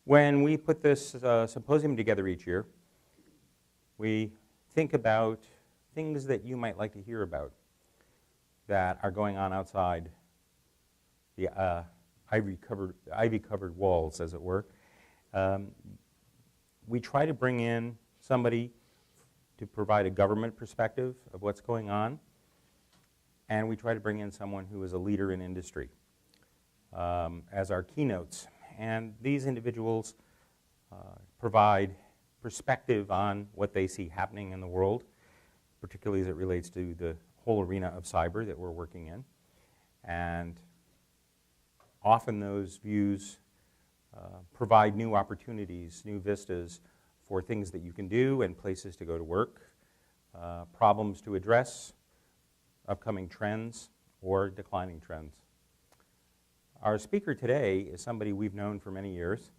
When we put this symposium together each year, we think about things that you might like to hear about that are going on outside the ivy-covered walls, as it were. We try to bring in somebody to provide a government perspective of what's going on, and we try to bring in someone who is a leader in industry as our keynotes. And these individuals provide perspective on what they see happening in the world, particularly as it relates to the whole arena of cyber that we're working in. And often those views provide new opportunities, new vistas for things that you can do and places to go to work, problems to address, upcoming trends, or declining trends. Our speaker today is somebody we've known for many years.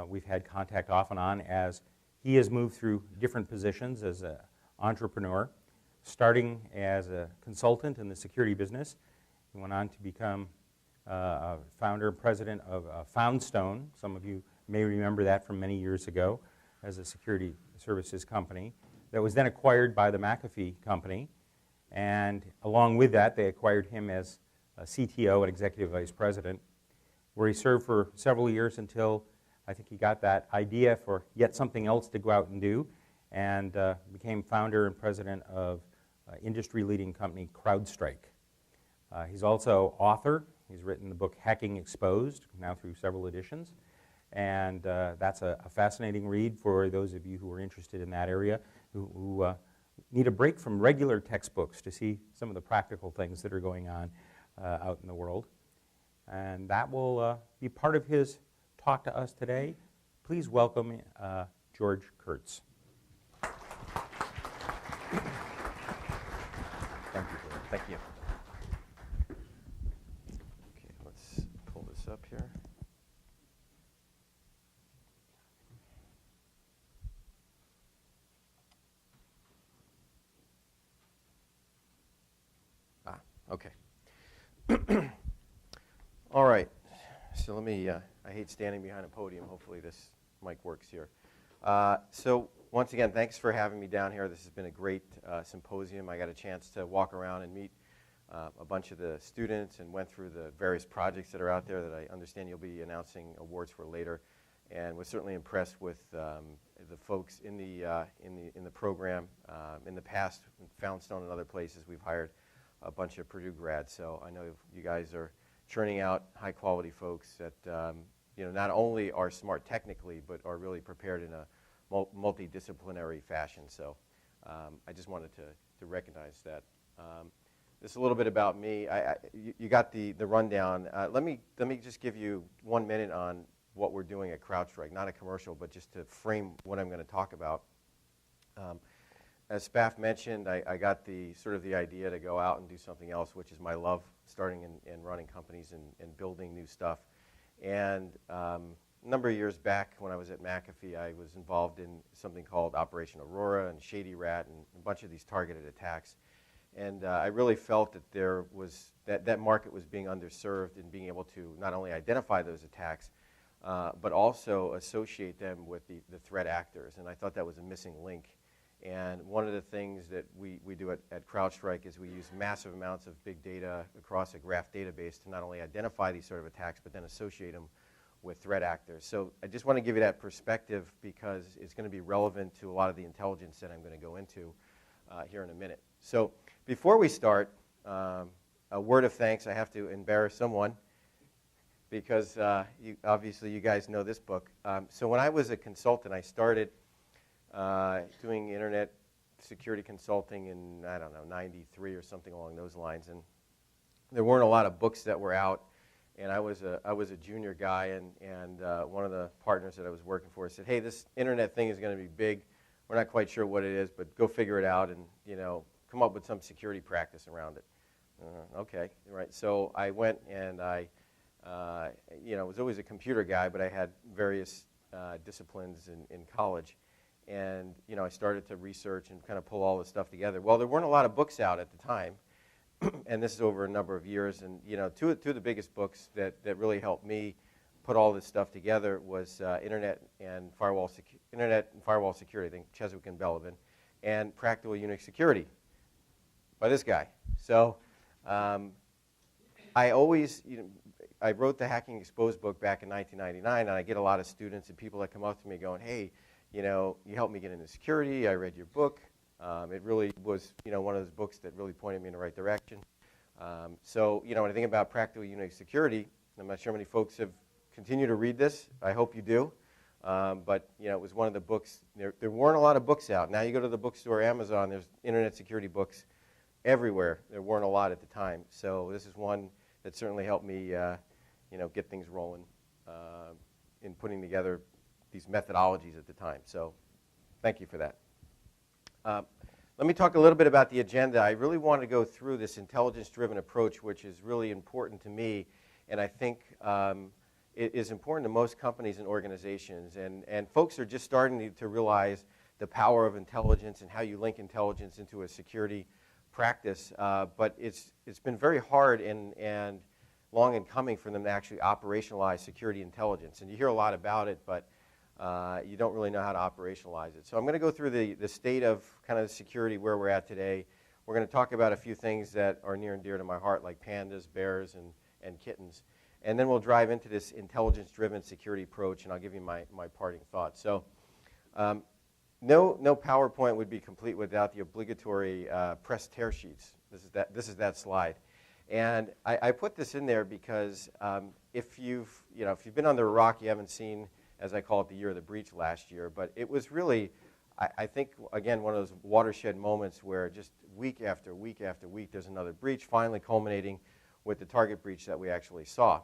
We've had contact off and on as he has moved through different positions as an entrepreneur, starting as a consultant in the security business. He went on to become founder and president of Foundstone. Some of you may remember that from many years ago as a security services company that was then acquired by the McAfee company. And along with that, they acquired him as a CTO and executive vice president, where he served for several years until I think he got that idea for yet something else to go out and do, and became founder and president of industry-leading company CrowdStrike. He's also author. He's written the book Hacking Exposed, now through several editions. And that's a fascinating read for those of you who are interested in that area, who need a break from regular textbooks to see some of the practical things that are going on out in the world. And that will be part of his talk to us today. Please welcome George Kurtz. Thank you. Thank you. Okay, let's pull this up here. Okay. All right. So let me, I hate standing behind a podium. Hopefully this mic works here. So once again, thanks for having me down here. This has been a great symposium. I got a chance to walk around and meet a bunch of the students and went through the various projects that are out there that I understand you'll be announcing awards for later, and was certainly impressed with the folks in the program. In the past, Foundstone and other places, we've hired a bunch of Purdue grads, so I know you guys are churning out high-quality folks that not only are smart technically, but are really prepared in a multidisciplinary fashion. So I just wanted to recognize that. This is a little bit about me. You got the rundown. Let me just give you 1 minute on what we're doing at CrowdStrike. Not a commercial, but just to frame what I'm going to talk about. As Spaff mentioned, I got the idea to go out and do something else, which is my love, starting and running companies and building new stuff. And a number of years back when I was at McAfee, I was involved in something called Operation Aurora and Shady Rat and a bunch of these targeted attacks. And I really felt that there was that market was being underserved in being able to not only identify those attacks, but also associate them with the threat actors. And I thought that was a missing link. And one of the things that we do at CrowdStrike is we use massive amounts of big data across a graph database to not only identify these sort of attacks, but then associate them with threat actors. So I just want to give you that perspective because it's going to be relevant to a lot of the intelligence that I'm going to go into here in a minute. So before we start, a word of thanks. I have to embarrass someone because obviously you guys know this book. So when I was a consultant, I started doing internet security consulting in, I don't know, 93 or something along those lines. And there weren't a lot of books that were out. And I was a junior guy, and one of the partners that I was working for said, hey, this internet thing is going to be big. We're not quite sure what it is, but go figure it out and, come up with some security practice around it. Okay, right. So I went and I was always a computer guy, but I had various disciplines in college. And, I started to research and kind of pull all this stuff together. Well, there weren't a lot of books out at the time, and this is over a number of years. And, two of the biggest books that really helped me put all this stuff together was Internet and Firewall Security, I think Cheswick and Belvin, and Practical Unix Security by this guy. So I always, I wrote the Hacking Exposed book back in 1999, and I get a lot of students and people that come up to me going, hey, you helped me get into security, I read your book. It really was, one of those books that really pointed me in the right direction. So, when I think about Practical Unix Security, I'm not sure how many folks have continued to read this. I hope you do. But, it was one of the books. There weren't a lot of books out. Now you go to the bookstore, Amazon, there's internet security books everywhere. There weren't a lot at the time. So this is one that certainly helped me, get things rolling in putting together these methodologies at the time. So thank you for that. Let me talk a little bit about the agenda. I really want to go through this intelligence-driven approach, which is really important to me, and I think it is important to most companies and organizations. And folks are just starting to realize the power of intelligence and how you link intelligence into a security practice. But it's been very hard and long in coming for them to actually operationalize security intelligence. And you hear a lot about it, but you don't really know how to operationalize it. So I'm going to go through the state of kind of security where we're at today. We're going to talk about a few things that are near and dear to my heart, like pandas, bears, and kittens. And then we'll drive into this intelligence-driven security approach, and I'll give you my parting thoughts. So no PowerPoint would be complete without the obligatory press tear sheets. This is that slide. And I put this in there because if you've been under a rock, you haven't seen, as I call it, the year of the breach last year. But it was really, I think, again, one of those watershed moments where just week after week after week, there's another breach, finally culminating with the target breach that we actually saw.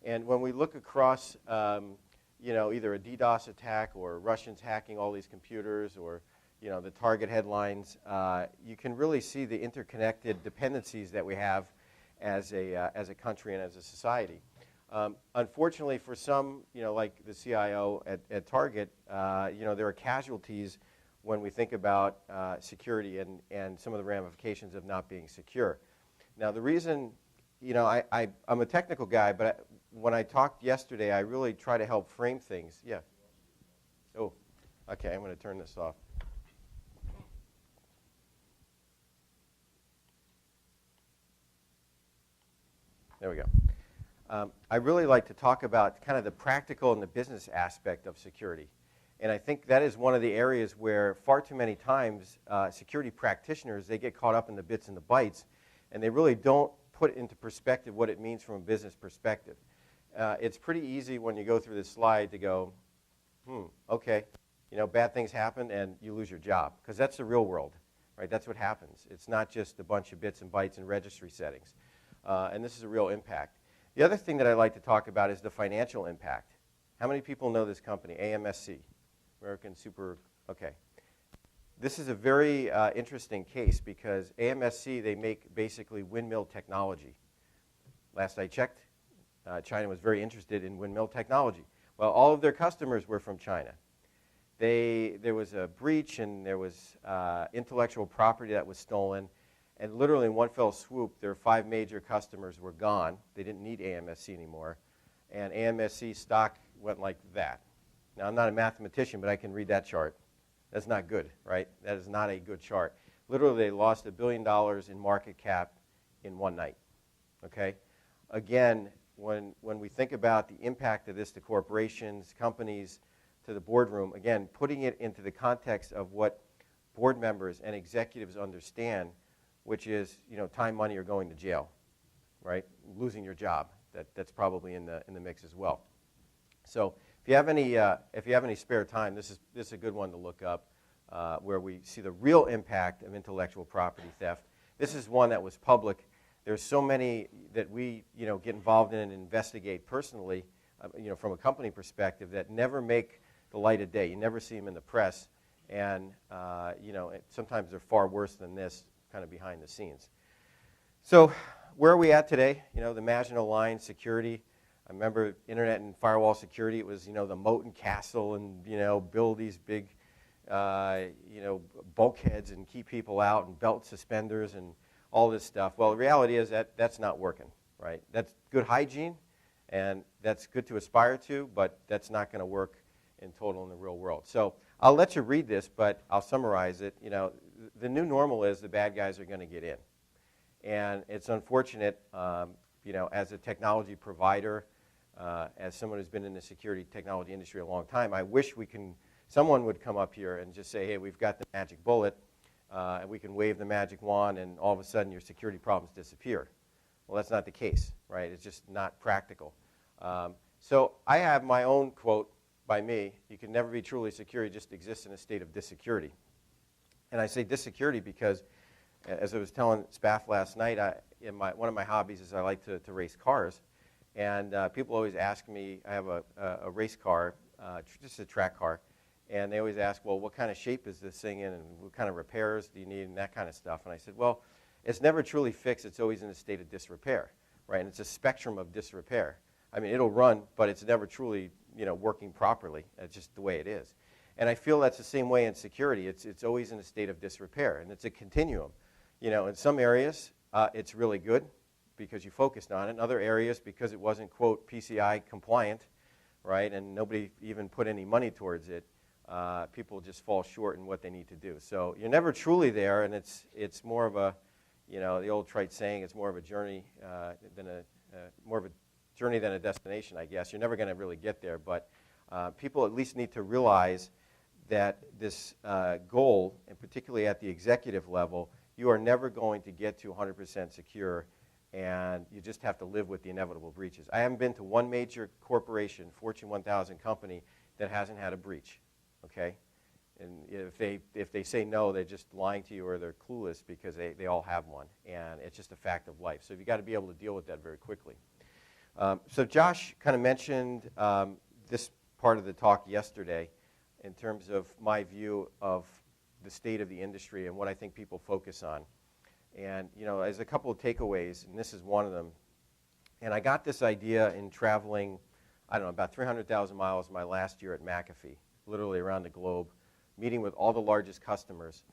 And when we look across, either a DDoS attack or Russians hacking all these computers or, the target headlines, you can really see the interconnected dependencies that we have as a country and as a society. Unfortunately, for some, like the CIO at Target, there are casualties when we think about security and some of the ramifications of not being secure. Now, the reason, I'm a technical guy, but when I talked yesterday, I really try to help frame things. Yeah. Oh, okay, I'm going to turn this off. There we go. I really like to talk about kind of the practical and the business aspect of security. And I think that is one of the areas where far too many times security practitioners, they get caught up in the bits and the bytes, and they really don't put into perspective what it means from a business perspective. It's pretty easy when you go through this slide to go, okay, bad things happen and you lose your job, because that's the real world, right? That's what happens. It's not just a bunch of bits and bytes and registry settings. And this is a real impact. The other thing that I like to talk about is the financial impact. How many people know this company, AMSC, American Super, okay. This is a very interesting case because AMSC, they make basically windmill technology. Last I checked, China was very interested in windmill technology. Well, all of their customers were from China. There was a breach and there was intellectual property that was stolen. And literally in one fell swoop, their 5 major customers were gone. They didn't need AMSC anymore. And AMSC stock went like that. Now, I'm not a mathematician, but I can read that chart. That's not good, right? That is not a good chart. Literally, they lost $1 billion in market cap in one night, okay? Again, when we think about the impact of this to corporations, companies, to the boardroom, again, putting it into the context of what board members and executives understand, which is, time, money, or going to jail, right? Losing your job. That's probably in the mix as well. So if you have any spare time, this is a good one to look up, where we see the real impact of intellectual property theft. This is one that was public. There's so many that we get involved in and investigate personally, from a company perspective, that never make the light of day. You never see them in the press, and sometimes they're far worse than this, kind of behind the scenes. So where are we at today? The Maginot Line security. I remember internet and firewall security. It was the moat and castle, and build these big bulkheads and keep people out, and belt suspenders and all this stuff. Well, the reality is that that's not working, right? That's good hygiene, And that's good to aspire to, but that's not going to work in total in the real world. So I'll let you read this, but I'll summarize it. You know, the new normal is the bad guys are going to get in. And it's unfortunate, you know, as a technology provider, as someone who's been in the security technology industry a long time, I wish someone would come up here and just say, hey, we've got the magic bullet, and we can wave the magic wand, and all of a sudden your security problems disappear. Well, that's not the case, right? It's just not practical. So I have my own quote by me: you can never be truly secure, you just exist in a state of dissecurity. And I say dissecurity because, as I was telling Spaff last night, one of my hobbies is I like to race cars. And people always ask me, I have a race car, just a track car, and they always ask, well, what kind of shape is this thing in, and what kind of repairs do you need, and that kind of stuff. And I said, well, it's never truly fixed. It's always in a state of disrepair, right? And it's a spectrum of disrepair. I mean, it'll run, but it's never truly, you know, working properly. It's just the way it is. And I feel that's the same way in security. It's always in a state of disrepair, and it's a continuum. You know, in some areas, it's really good because you focused on it. In other areas, because it wasn't, quote, PCI compliant, right, and nobody even put any money towards it, people just fall short in what they need to do. So you're never truly there, and it's more of a, you know, the old trite saying, it's more of a journey than a destination, I guess. You're never going to really get there, but people at least need to realize that this goal, and particularly at the executive level, you are never going to get to 100% secure, and you just have to live with the inevitable breaches. I haven't been to one major corporation, Fortune 1000 company, that hasn't had a breach, okay? And if they say no, they're just lying to you or they're clueless, because they all have one, and it's just a fact of life. So you've got to be able to deal with that very quickly. So Josh kind of mentioned this part of the talk yesterday in terms of my view of the state of the industry and what I think people focus on. And, you know, there's a couple of takeaways, and this is one of them. And I got this idea in traveling, I don't know, about 300,000 miles my last year at McAfee, literally around the globe, meeting with all the largest customers.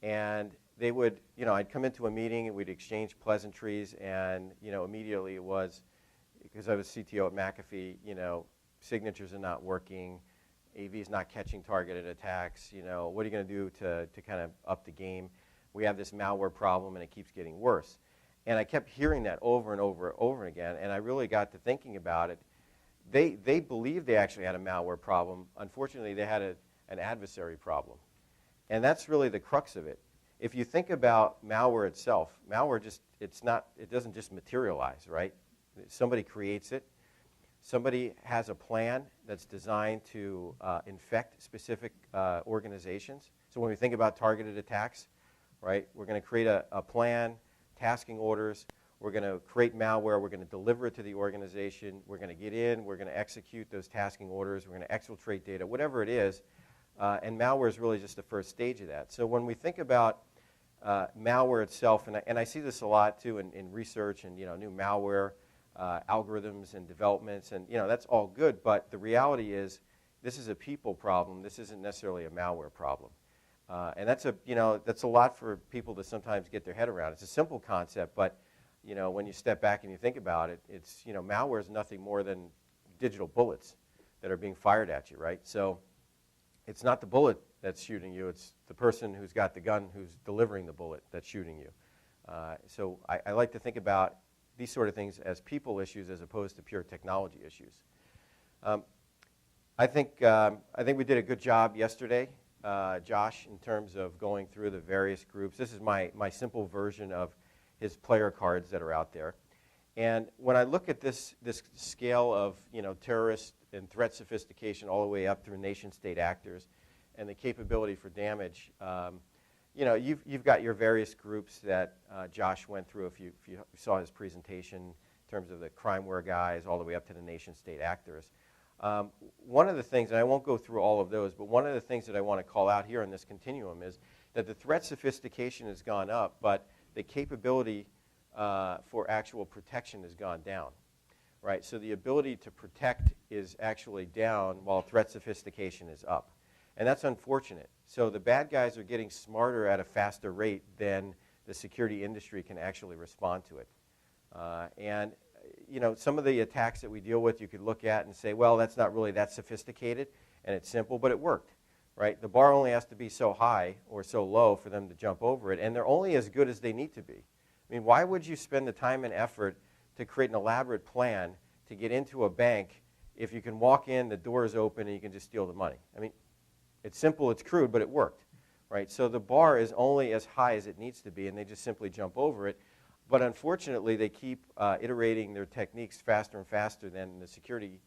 And they would, you know, I'd come into a meeting and we'd exchange pleasantries, and, you know, immediately it was, because I was CTO at McAfee, you know, signatures are not working, AV is not catching targeted attacks, you know, what are you going to do to kind of up the game? We have this malware problem and it keeps getting worse. And I kept hearing that over and over and over again, and I really got to thinking about it. They believed they actually had a malware problem. Unfortunately, they had an adversary problem. And that's really the crux of it. If you think about malware itself, malware it doesn't just materialize, right? Somebody creates it. Somebody has a plan that's designed to infect specific organizations. So when we think about targeted attacks, right, we're going to create a plan, tasking orders. We're going to create malware. We're going to deliver it to the organization. We're going to get in. We're going to execute those tasking orders. We're going to exfiltrate data, whatever it is. And malware is really just the first stage of that. So when we think about malware itself, and I see this a lot too in research and, you know, new malware algorithms and developments, and, you know, that's all good, but the reality is this is a people problem. This isn't necessarily a malware problem. And that's a lot for people to sometimes get their head around. It's a simple concept, but, you know, when you step back and you think about it, it's, you know, malware is nothing more than digital bullets that are being fired at you, right? So it's not the bullet that's shooting you. It's the person who's got the gun who's delivering the bullet that's shooting you. So I like to think about these sort of things as people issues as opposed to pure technology issues. I think we did a good job yesterday, Josh, in terms of going through the various groups. This is my simple version of his player cards that are out there. And when I look at this scale of, you know, terrorist and threat sophistication all the way up through nation-state actors and the capability for damage, you know, you've got your various groups that Josh went through if you saw his presentation in terms of the crimeware guys all the way up to the nation-state actors. One of the things, and I won't go through all of those, but one of the things that I want to call out here in this continuum is that the threat sophistication has gone up, but the capability for actual protection has gone down, right? So the ability to protect is actually down while threat sophistication is up. And that's unfortunate. So the bad guys are getting smarter at a faster rate than the security industry can actually respond to it. And some of the attacks that we deal with, you could look at and say, well, that's not really that sophisticated, and it's simple, but it worked, right? The bar only has to be so high or so low for them to jump over it, and they're only as good as they need to be. I mean, why would you spend the time and effort to create an elaborate plan to get into a bank if you can walk in, the door is open, and you can just steal the money? I mean, it's simple, it's crude, but it worked, right? So the bar is only as high as it needs to be, and they just simply jump over it. But unfortunately, they keep iterating their techniques faster and faster than the security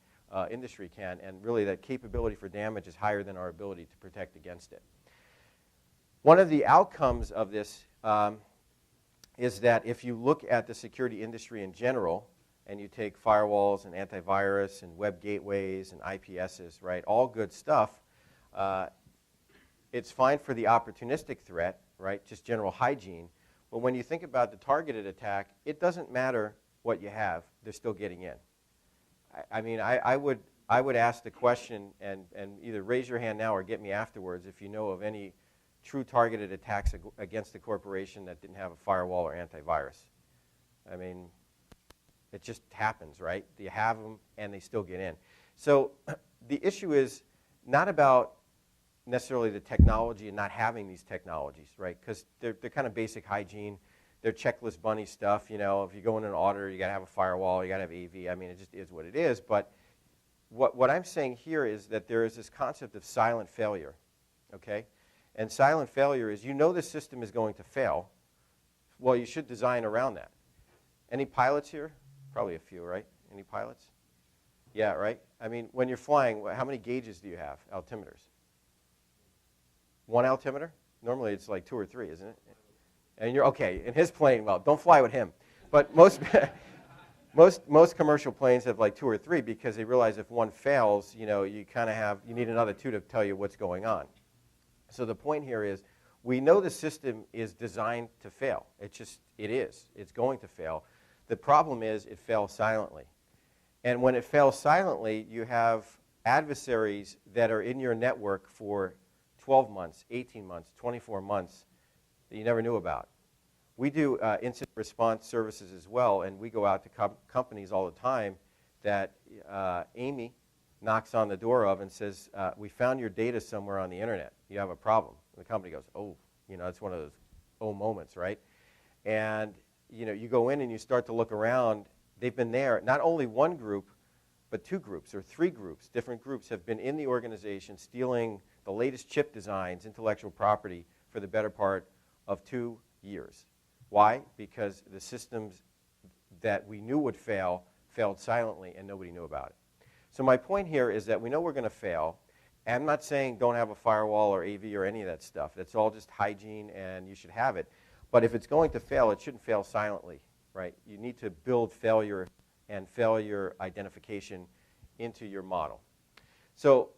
industry can, and really that capability for damage is higher than our ability to protect against it. One of the outcomes of this is that if you look at the security industry in general, and you take firewalls and antivirus and web gateways and IPSs, right, all good stuff, it's fine for the opportunistic threat, right, just general hygiene. But when you think about the targeted attack, it doesn't matter what you have, they're still getting in. I mean, I would ask the question, and either raise your hand now or get me afterwards if you know of any true targeted attacks against a corporation that didn't have a firewall or antivirus. I mean, it just happens, right? You have them, and they still get in. So the issue is not about necessarily the technology and not having these technologies, right? Because they're kind of basic hygiene. They're checklist bunny stuff. You know, if you go in an auditor, you got to have a firewall, you got to have AV. I mean, it just is what it is. But what I'm saying here is that there is this concept of silent failure, okay? And silent failure is, you know the system is going to fail. Well, you should design around that. Any pilots here? Probably a few, right? Any pilots? Yeah, right? I mean, when you're flying, how many gauges do you have, altimeters? One altimeter? Normally it's like 2 or 3, isn't it? And you're, okay, in his plane, well, don't fly with him. But most commercial planes have like 2 or 3 because they realize if one fails, you know, you kind of you need another 2 to tell you what's going on. So the point here is, we know the system is designed to fail. It is. It's going to fail. The problem is it fails silently. And when it fails silently, you have adversaries that are in your network for 12 months, 18 months, 24 months that you never knew about. We do incident response services as well, and we go out to companies all the time that Amy knocks on the door of and says, we found your data somewhere on the internet. You have a problem. And the company goes, oh, you know, it's one of those oh moments, right? And you know, you go in and you start to look around. They've been there. Not only one group, but 2 groups or 3 groups. Different groups have been in the organization stealing the latest chip designs, intellectual property, for the better part of 2 years. Why? Because the systems that we knew would fail failed silently, and nobody knew about it. So my point here is that we know we're going to fail. And I'm not saying don't have a firewall or AV or any of that stuff. That's all just hygiene, and you should have it. But if it's going to fail, it shouldn't fail silently, right? You need to build failure and failure identification into your model. So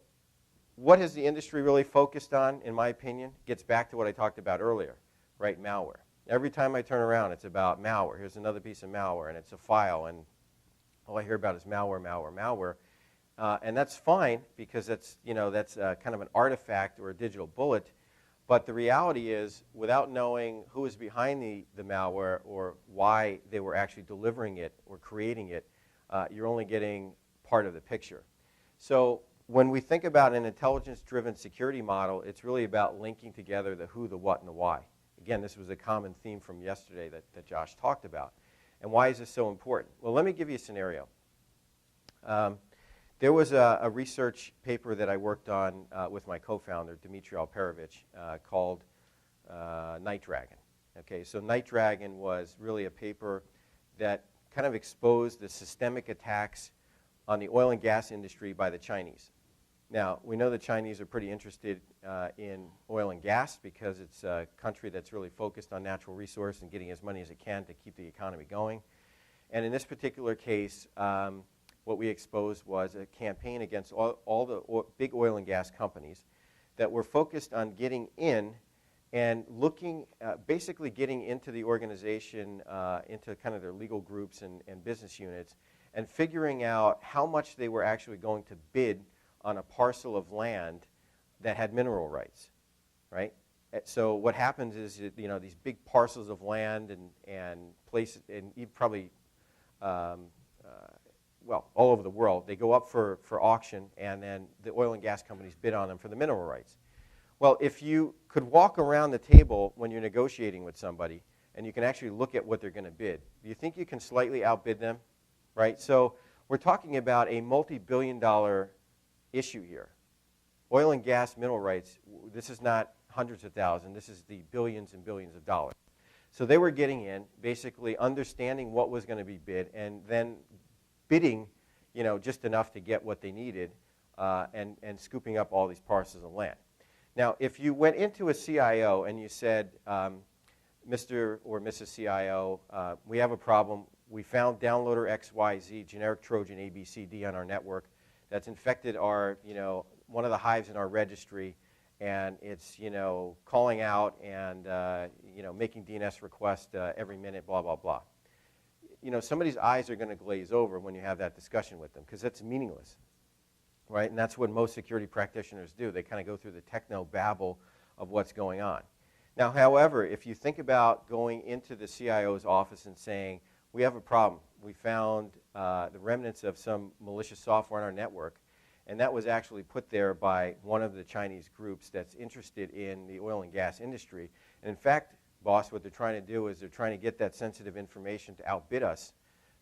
what has the industry really focused on, in my opinion? Gets back to what I talked about earlier, right? Malware. Every time I turn around, it's about malware. Here's another piece of malware, and it's a file, and all I hear about is malware, malware, malware. And that's fine, because that's kind of an artifact or a digital bullet. But the reality is, without knowing who is behind the malware or why they were actually delivering it or creating it, you're only getting part of the picture. So when we think about an intelligence-driven security model, it's really about linking together the who, the what, and the why. Again, this was a common theme from yesterday that Josh talked about. And why is this so important? Well, let me give you a scenario. There was a research paper that I worked on with my co-founder, Dmitry Alperovich, called Night Dragon. Okay, so Night Dragon was really a paper that kind of exposed the systemic attacks on the oil and gas industry by the Chinese. Now, we know the Chinese are pretty interested in oil and gas because it's a country that's really focused on natural resource and getting as money as it can to keep the economy going. And in this particular case, what we exposed was a campaign against all the big oil and gas companies that were focused on getting in and looking, basically getting into the organization, into kind of their legal groups and business units, and figuring out how much they were actually going to bid on a parcel of land that had mineral rights, right? So what happens is, you know, these big parcels of land and places, and probably well, all over the world. They go up for auction, and then the oil and gas companies bid on them for the mineral rights. Well, if you could walk around the table when you're negotiating with somebody, and you can actually look at what they're going to bid, do you think you can slightly outbid them? Right? So we're talking about a multi-billion-dollar issue here. Oil and gas mineral rights, this is not hundreds of thousands, this is the billions and billions of dollars. So they were getting in, basically understanding what was going to be bid, and then bidding, just enough to get what they needed, and scooping up all these parcels of land. Now, if you went into a CIO and you said, Mr. or Mrs. CIO, we have a problem. We found downloader XYZ, generic Trojan ABCD on our network that's infected our, one of the hives in our registry, and it's, calling out and, making DNS requests every minute, blah, blah, blah. Somebody's eyes are going to glaze over when you have that discussion with them, because that's meaningless, right? And that's what most security practitioners do. They kind of go through the techno-babble of what's going on. Now, however, if you think about going into the CIO's office and saying, we have a problem. We found the remnants of some malicious software on our network, and that was actually put there by one of the Chinese groups that's interested in the oil and gas industry. And in fact, boss, what they're trying to do is they're trying to get that sensitive information to outbid us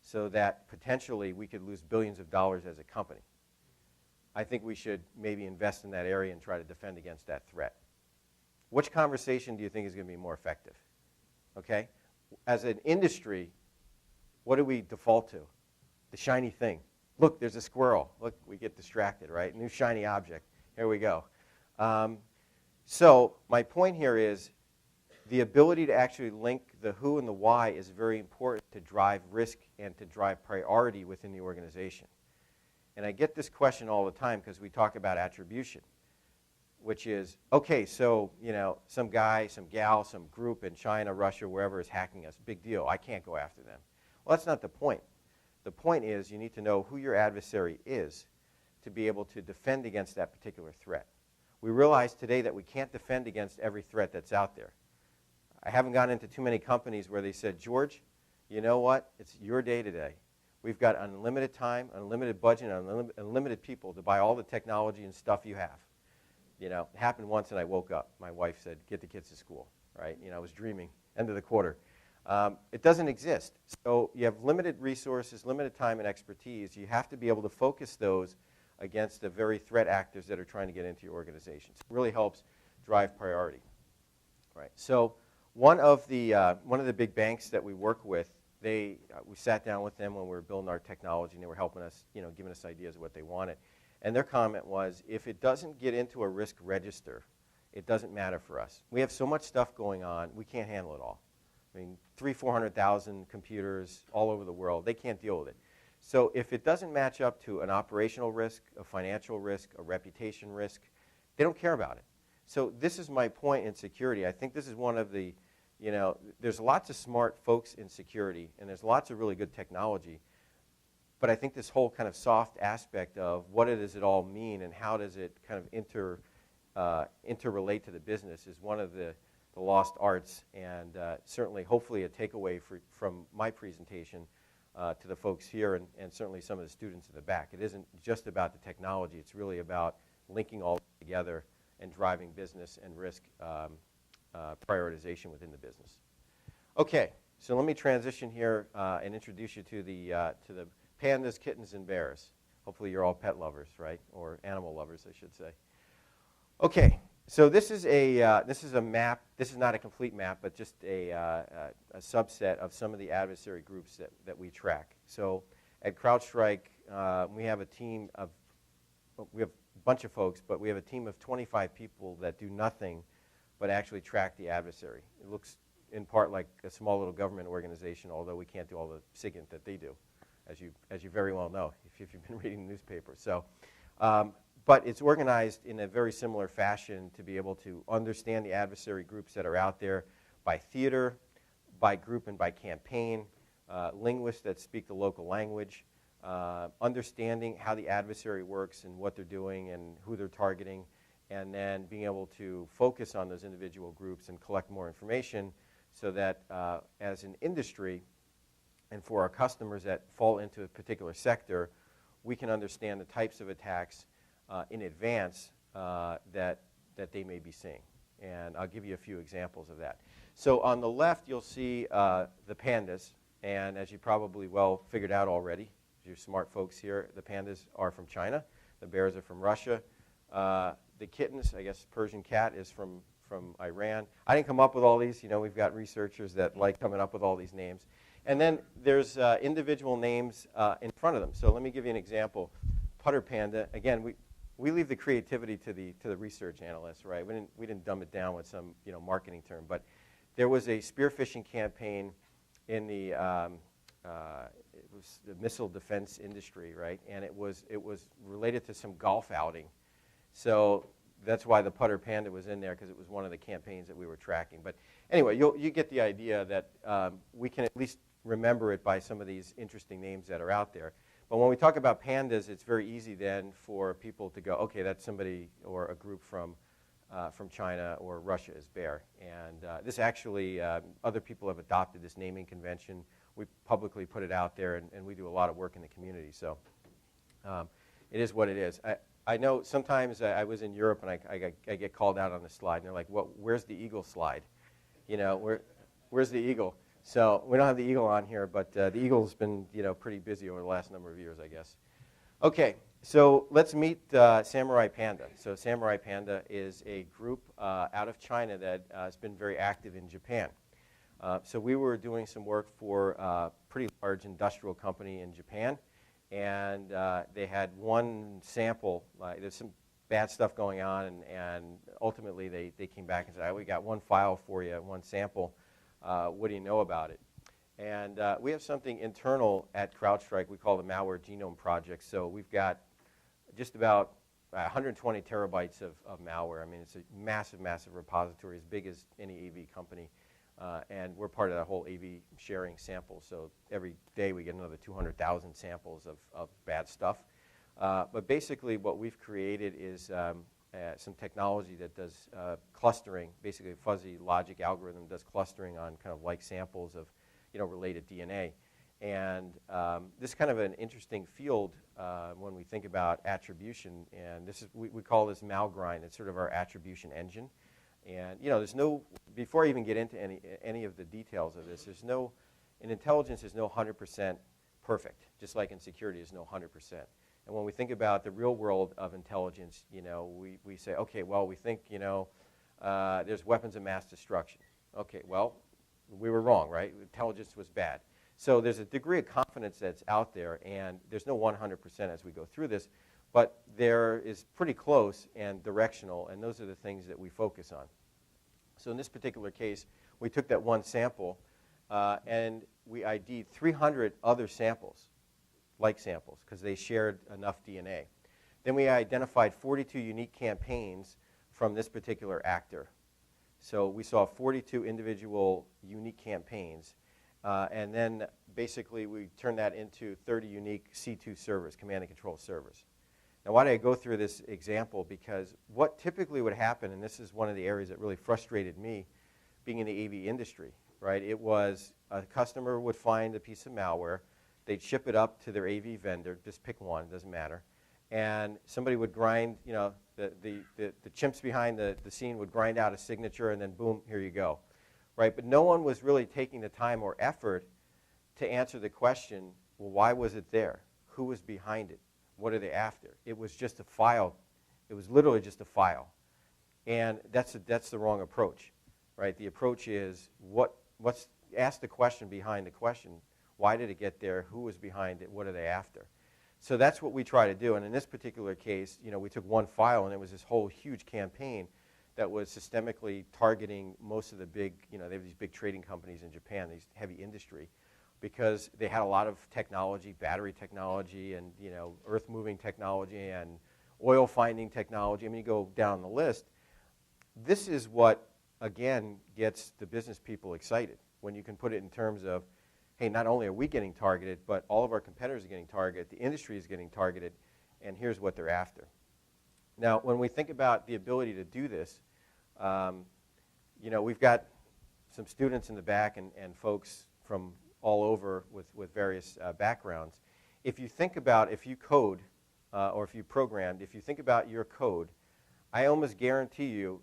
so that potentially we could lose billions of dollars as a company. I think we should maybe invest in that area and try to defend against that threat. Which conversation do you think is going to be more effective? Okay? As an industry, what do we default to? The shiny thing. Look, there's a squirrel. Look, we get distracted, right? New shiny object. Here we go. So my point here is the ability to actually link the who and the why is very important to drive risk and to drive priority within the organization. And I get this question all the time because we talk about attribution, which is, okay, so, some guy, some gal, some group in China, Russia, wherever is hacking us. Big deal. I can't go after them. Well, that's not the point. The point is you need to know who your adversary is to be able to defend against that particular threat. We realize today that we can't defend against every threat that's out there. I haven't gone into too many companies where they said, George, you know what? It's your day today. We've got unlimited time, unlimited budget, and unlimited people to buy all the technology and stuff you have. It happened once and I woke up. My wife said, get the kids to school, right? I was dreaming, end of the quarter. It doesn't exist. So you have limited resources, limited time and expertise. You have to be able to focus those against the very threat actors that are trying to get into your organizations. It really helps drive priority. Right. So one of the big banks that we work with, we sat down with them when we were building our technology, and they were helping us, giving us ideas of what they wanted. And their comment was, if it doesn't get into a risk register, it doesn't matter for us. We have so much stuff going on, we can't handle it all. 300,000-400,000 computers all over the world, they can't deal with it. So if it doesn't match up to an operational risk, a financial risk, a reputation risk, they don't care about it. So this is my point in security. I think this is one of the, there's lots of smart folks in security, and there's lots of really good technology. But I think this whole kind of soft aspect of what does it all mean and how does it kind of interrelate to the business is one of the lost arts, and certainly, hopefully, a takeaway from my presentation to the folks here and certainly some of the students in the back. It isn't just about the technology. It's really about linking all together and driving business and risk prioritization within the business. Okay, so let me transition here and introduce you to the pandas, kittens, and bears. Hopefully you're all pet lovers, right? Or animal lovers, I should say. Okay, so this is a map. This is not a complete map, but just a subset of some of the adversary groups that we track. So at CrowdStrike, we have a team of, we have a bunch of folks, but we have a team of 25 people that do nothing but actually track the adversary. It looks in part like a small little government organization, although we can't do all the SIGINT that they do, as you very well know if you've been reading the newspaper. So, but it's organized in a very similar fashion to be able to understand the adversary groups that are out there by theater, by group, and by campaign, linguists that speak the local language, understanding how the adversary works and what they're doing and who they're targeting, and then being able to focus on those individual groups and collect more information so that as an industry, And for our customers that fall into a particular sector, we can understand the types of attacks in advance that they may be seeing. And I'll give you a few examples of that. So on the left, you'll see the pandas. And as you probably well figured out already, you're smart folks here, the pandas are from China. The bears are from Russia. The kittens, I guess Persian cat, is from Iran. I didn't come up with all these. You know, we've got researchers that like coming up with all these names. And then there's individual names in front of them. So let me give you an example. Putter panda, again, we leave the creativity to the research analysts, right? We didn't dumb it down with some marketing term. But there was a spearfishing campaign in the it was the missile defense industry, right? And it was related to some golf outing. So that's why the Putter panda was in there, because it was one of the campaigns that we were tracking. But anyway, you get the idea that we can at least remember it by some of these interesting names that are out there. But when we talk about pandas, it's very easy then for people to go, okay, that's somebody or a group from China or Russia is bear. And this actually, other people have adopted this naming convention. We publicly put it out there, and we do a lot of work in the community. So it is what it is. I know sometimes I was in Europe and I get called out on the slide, and they're like, "Well, where's the eagle slide? You know, where's the eagle?" So we don't have the eagle on here, but the eagle's been pretty busy over the last number of years, I guess. Okay, so let's meet Samurai Panda. So Samurai Panda is a group out of China that has been very active in Japan. So we were doing some work for a pretty large industrial company in Japan, and they had one sample. There's some bad stuff going on, and ultimately they came back and said, "We got one file for you, one sample. What do you know about it?" And we have something internal at CrowdStrike we call the Malware Genome Project. So we've got just about 120 terabytes of malware. I mean, it's a massive, massive repository, as big as any AV company. And we're part of that whole AV sharing sample. So every day we get another 200,000 samples of bad stuff. But basically what we've created is some technology that does clustering, basically a fuzzy logic algorithm does clustering on kind of like samples of related DNA. And this is kind of an interesting field when we think about attribution. And this is we call this Malgrind. It's sort of our attribution engine. And there's no, before I even get into any of the details of this, in intelligence there's no 100% perfect, just like in security there's no 100%. And when we think about the real world of intelligence, we say, okay, well, we think, there's weapons of mass destruction. Okay, well, we were wrong, right? Intelligence was bad. So there's a degree of confidence that's out there, and there's no 100% as we go through this, but there is pretty close and directional, and those are the things that we focus on. So in this particular case, we took that one sample, and we ID'd 300 other samples, like samples, because they shared enough DNA. Then we identified 42 unique campaigns from this particular actor. So we saw 42 individual unique campaigns, and then basically we turned that into 30 unique C2 servers, command and control servers. Now, why did I go through this example? Because what typically would happen, and this is one of the areas that really frustrated me being in the AV industry, right? It was a customer would find a piece of malware, they'd ship it up to their AV vendor, just pick one, it doesn't matter, and somebody would grind, the chimps behind the scene would grind out a signature, and then boom, here you go, right? But no one was really taking the time or effort to answer the question, well, why was it there? Who was behind it? What are they after? It was just a file. It was literally just a file. And that's the wrong approach, right? The approach is ask the question behind the question. Why did it get there? Who was behind it? What are they after? So that's what we try to do. And in this particular case, we took one file, and it was this whole huge campaign that was systemically targeting most of the big, they have these big trading companies in Japan, these heavy industry, because they had a lot of technology, battery technology, and earth-moving technology, and oil-finding technology. I mean, you go down the list. This is what, again, gets the business people excited, when you can put it in terms of, hey, not only are we getting targeted, but all of our competitors are getting targeted, the industry is getting targeted, and here's what they're after. Now, when we think about the ability to do this, we've got some students in the back and folks from all over with various backgrounds. If you think about, if you code, or if you programmed, if you think about your code, I almost guarantee you,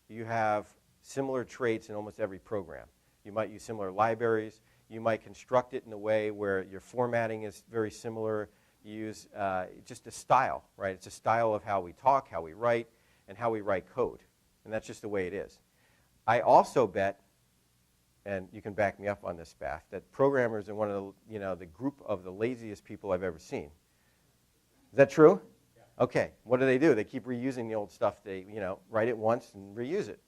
you have similar traits in almost every program. You might use similar libraries. You might construct it in a way where your formatting is very similar. You use just a style, right? It's a style of how we talk, how we write, and how we write code. And that's just the way it is. I also bet, and you can back me up on this, Spath, that programmers are one of the, the group of the laziest people I've ever seen. Is that true? Yeah. Okay. What do? They keep reusing the old stuff. They, write it once and reuse it.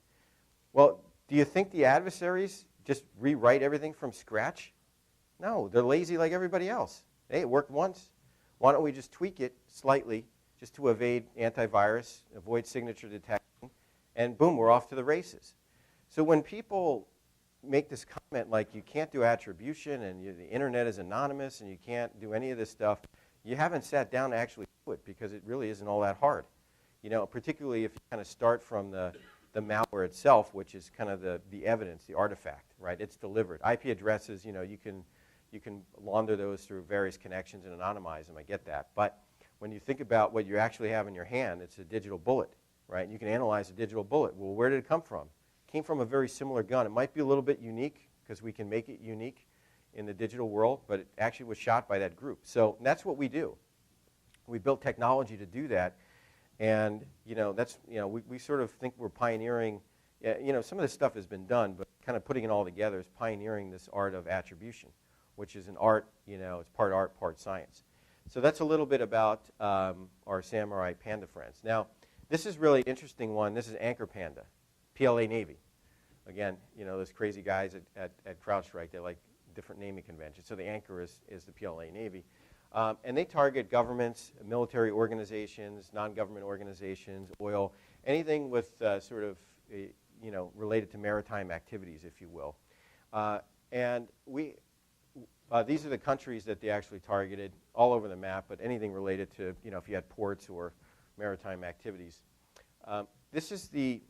Well, do you think the adversaries just rewrite everything from scratch? No, they're lazy like everybody else. Hey, it worked once. Why don't we just tweak it slightly just to evade antivirus, avoid signature detection, and boom, we're off to the races. So when people make this comment like you can't do attribution and the internet is anonymous and you can't do any of this stuff, you haven't sat down to actually do it because it really isn't all that hard. Particularly if you kind of start from the malware itself, which is kind of the evidence, the artifact, right? It's delivered. IP addresses, you can launder those through various connections and anonymize them. I get that. But when you think about what you actually have in your hand, it's a digital bullet, right? And you can analyze a digital bullet. Well, where did it come from? It came from a very similar gun. It might be a little bit unique because we can make it unique in the digital world, but it actually was shot by that group. So that's what we do. We built technology to do that. And, that's, we sort of think we're pioneering, some of this stuff has been done, but kind of putting it all together is pioneering this art of attribution, which is an art, it's part art, part science. So that's a little bit about our Samurai Panda friends. Now, this is really interesting one. This is Anchor Panda, PLA Navy. Again, those crazy guys at CrowdStrike, they like different naming conventions. So the Anchor is the PLA Navy. And they target governments, military organizations, non-government organizations, oil, anything with sort of, related to maritime activities, if you will. And these are the countries that they actually targeted all over the map, but anything related to, if you had ports or maritime activities. This is the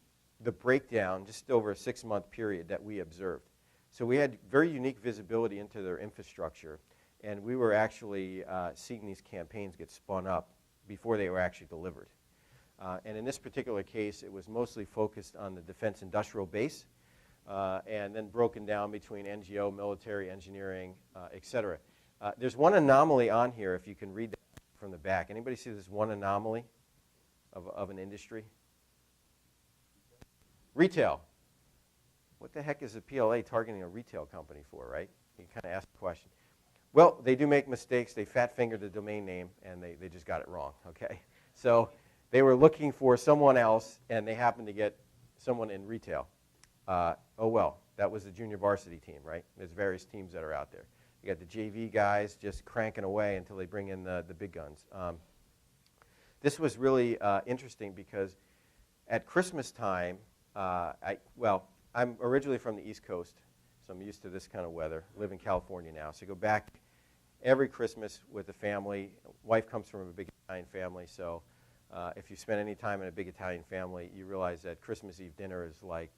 breakdown just over a 6-month period that we observed. So we had very unique visibility into their infrastructure. And we were actually seeing these campaigns get spun up before they were actually delivered. And in this particular case, it was mostly focused on the defense industrial base, and then broken down between NGO, military, engineering, et cetera. There's one anomaly on here, if you can read that from the back. Anybody see this one anomaly of an industry? Retail. What the heck is a PLA targeting a retail company for, right? You kind of ask the question. Well, they do make mistakes. They fat-fingered the domain name, and they just got it wrong, okay? So they were looking for someone else, and they happened to get someone in retail. Oh, well, that was the junior varsity team, right? There's various teams that are out there. You got the JV guys just cranking away until they bring in the big guns. This was really interesting because at Christmas time, I'm originally from the East Coast, so I'm used to this kind of weather. I live in California now, so I go back every Christmas with the family. Wife comes from a big Italian family, so if you spend any time in a big Italian family, you realize that Christmas Eve dinner is like,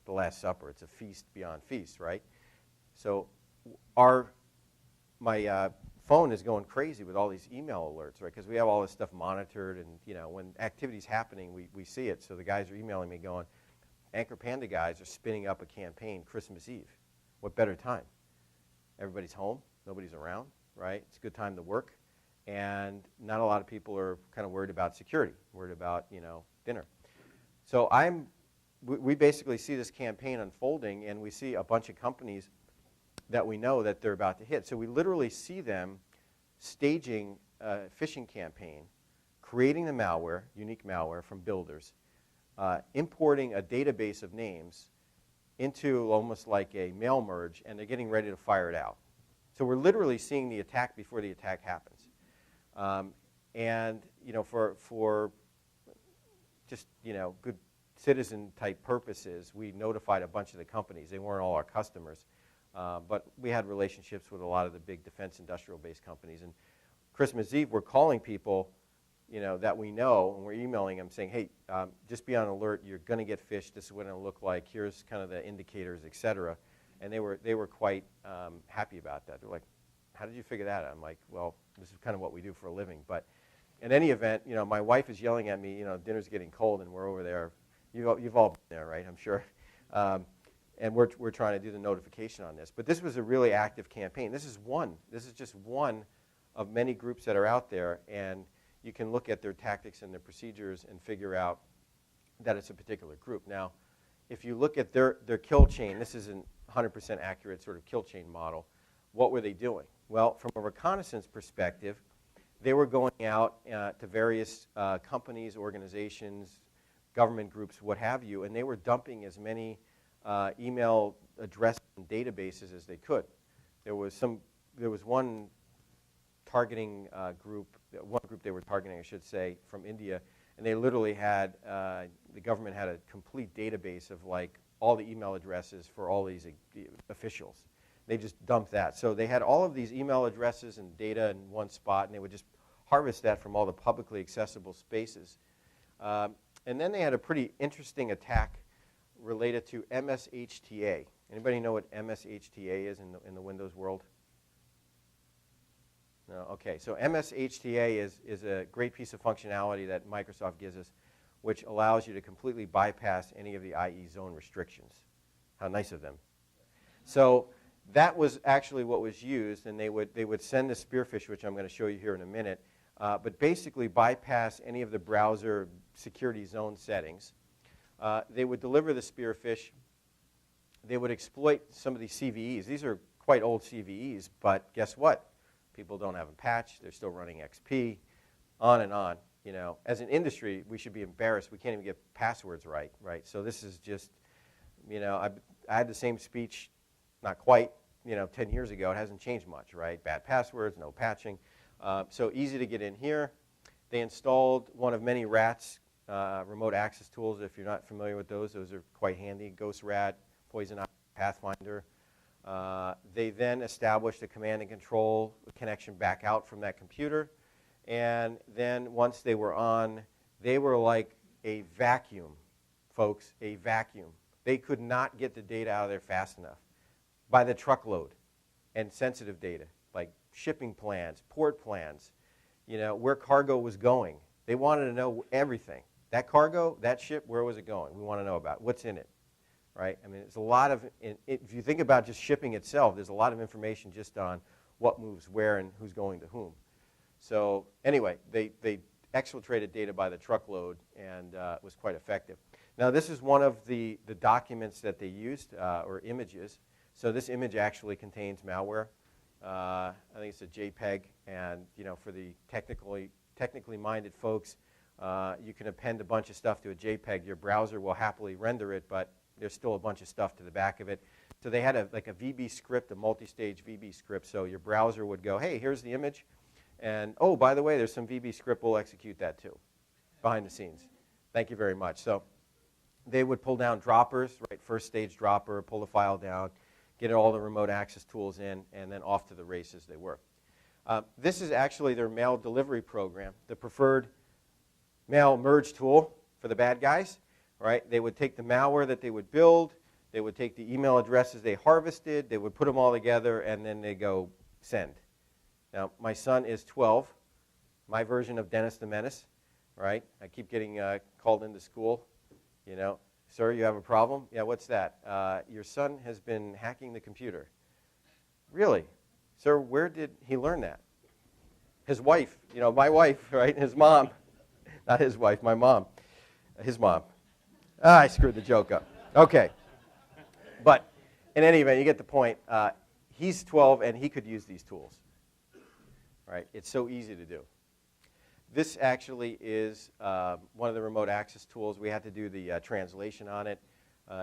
the Last Supper. It's a feast beyond feast, right? So my phone is going crazy with all these email alerts, right? Because we have all this stuff monitored, and when activity's happening, we see it. So the guys are emailing me going, Anchor Panda guys are spinning up a campaign Christmas Eve. What better time? Everybody's home. Nobody's around, right? It's a good time to work. And not a lot of people are kind of worried about security, worried about, dinner. So we basically see this campaign unfolding, and we see a bunch of companies that we know that they're about to hit. So we literally see them staging a phishing campaign, creating the malware, unique malware from builders, importing a database of names into almost like a mail merge, and they're getting ready to fire it out. So we're literally seeing the attack before the attack happens. And, for just, good citizen-type purposes, we notified a bunch of the companies. They weren't all our customers, but we had relationships with a lot of the big defense industrial-based companies. And Christmas Eve, we're calling people, that we know, and we're emailing them saying, hey, just be on alert. You're going to get phished. This is what it'll look like. Here's kind of the indicators, et cetera. And they were quite happy about that. They're like, how did you figure that out? I'm like, well, this is kind of what we do for a living. But in any event, my wife is yelling at me, dinner's getting cold and we're over there. You've all been there, right? I'm sure. And we're trying to do the notification on this. But this was a really active campaign. This is just one of many groups that are out there. And you can look at their tactics and their procedures and figure out that it's a particular group. Now, if you look at their kill chain, this isn't 100% accurate sort of kill chain model. What were they doing? Well, from a reconnaissance perspective, they were going out to various companies, organizations, government groups, what have you, and they were dumping as many email addresses and databases as they could. There was one targeting group they were targeting, I should say, from India, and they literally had, the government had a complete database of like all the email addresses for all these officials. They just dumped that. So they had all of these email addresses and data in one spot, and they would just harvest that from all the publicly accessible spaces. And then they had a pretty interesting attack related to MSHTA. Anybody know what MSHTA is in the Windows world? No? Okay, so MSHTA is a great piece of functionality that Microsoft gives us, which allows you to completely bypass any of the IE zone restrictions. How nice of them. So that was actually what was used, and they would send the spearfish, which I'm going to show you here in a minute, but basically bypass any of the browser security zone settings. They would deliver the spearfish. They would exploit some of these CVEs. These are quite old CVEs, but guess what? People don't have them patched. They're still running XP, on and on. As an industry, we should be embarrassed. We can't even get passwords right? So this is just, I had the same speech, not quite, 10 years ago. It hasn't changed much, right? Bad passwords, no patching. So easy to get in here. They installed one of many RATs, remote access tools. If you're not familiar with those are quite handy. Ghost Rat, Poison Ivy, Pathfinder. They then established a command and control connection back out from that computer. And then once they were on, they were like a vacuum, folks, a vacuum. They could not get the data out of there fast enough by the truckload, and sensitive data like shipping plans, port plans, where cargo was going. They wanted to know everything. That cargo, that ship, where was it going? We want to know about it. What's in it, right? I mean, it's a lot of, if you think about just shipping itself, there's a lot of information just on what moves where and who's going to whom. So anyway, they exfiltrated data by the truckload, and it was quite effective. Now, this is one of the documents that they used, or images. So this image actually contains malware. I think it's a JPEG, and for the technically minded folks, you can append a bunch of stuff to a JPEG. Your browser will happily render it, but there's still a bunch of stuff to the back of it. So they had a VB script, a multi-stage VB script. So your browser would go, hey, here's the image. And, oh, by the way, there's some VB script. We'll execute that too, behind the scenes. Thank you very much. So they would pull down droppers, right? First stage dropper, pull the file down, get all the remote access tools in, and then off to the races they were. This is actually their mail delivery program, the preferred mail merge tool for the bad guys. Right? They would take the malware that they would build, they would take the email addresses they harvested, they would put them all together, and then they go send. Now, my son is 12, my version of Dennis the Menace, right? I keep getting called into school, sir, you have a problem? Yeah, what's that? Your son has been hacking the computer. Really? Sir, where did he learn that? His wife, my wife, right? His mom. Not his wife, my mom. His mom. I screwed the joke up. Okay. But in any event, you get the point. He's 12, and he could use these tools. Right? It's so easy to do. This actually is one of the remote access tools. We had to do the translation on it.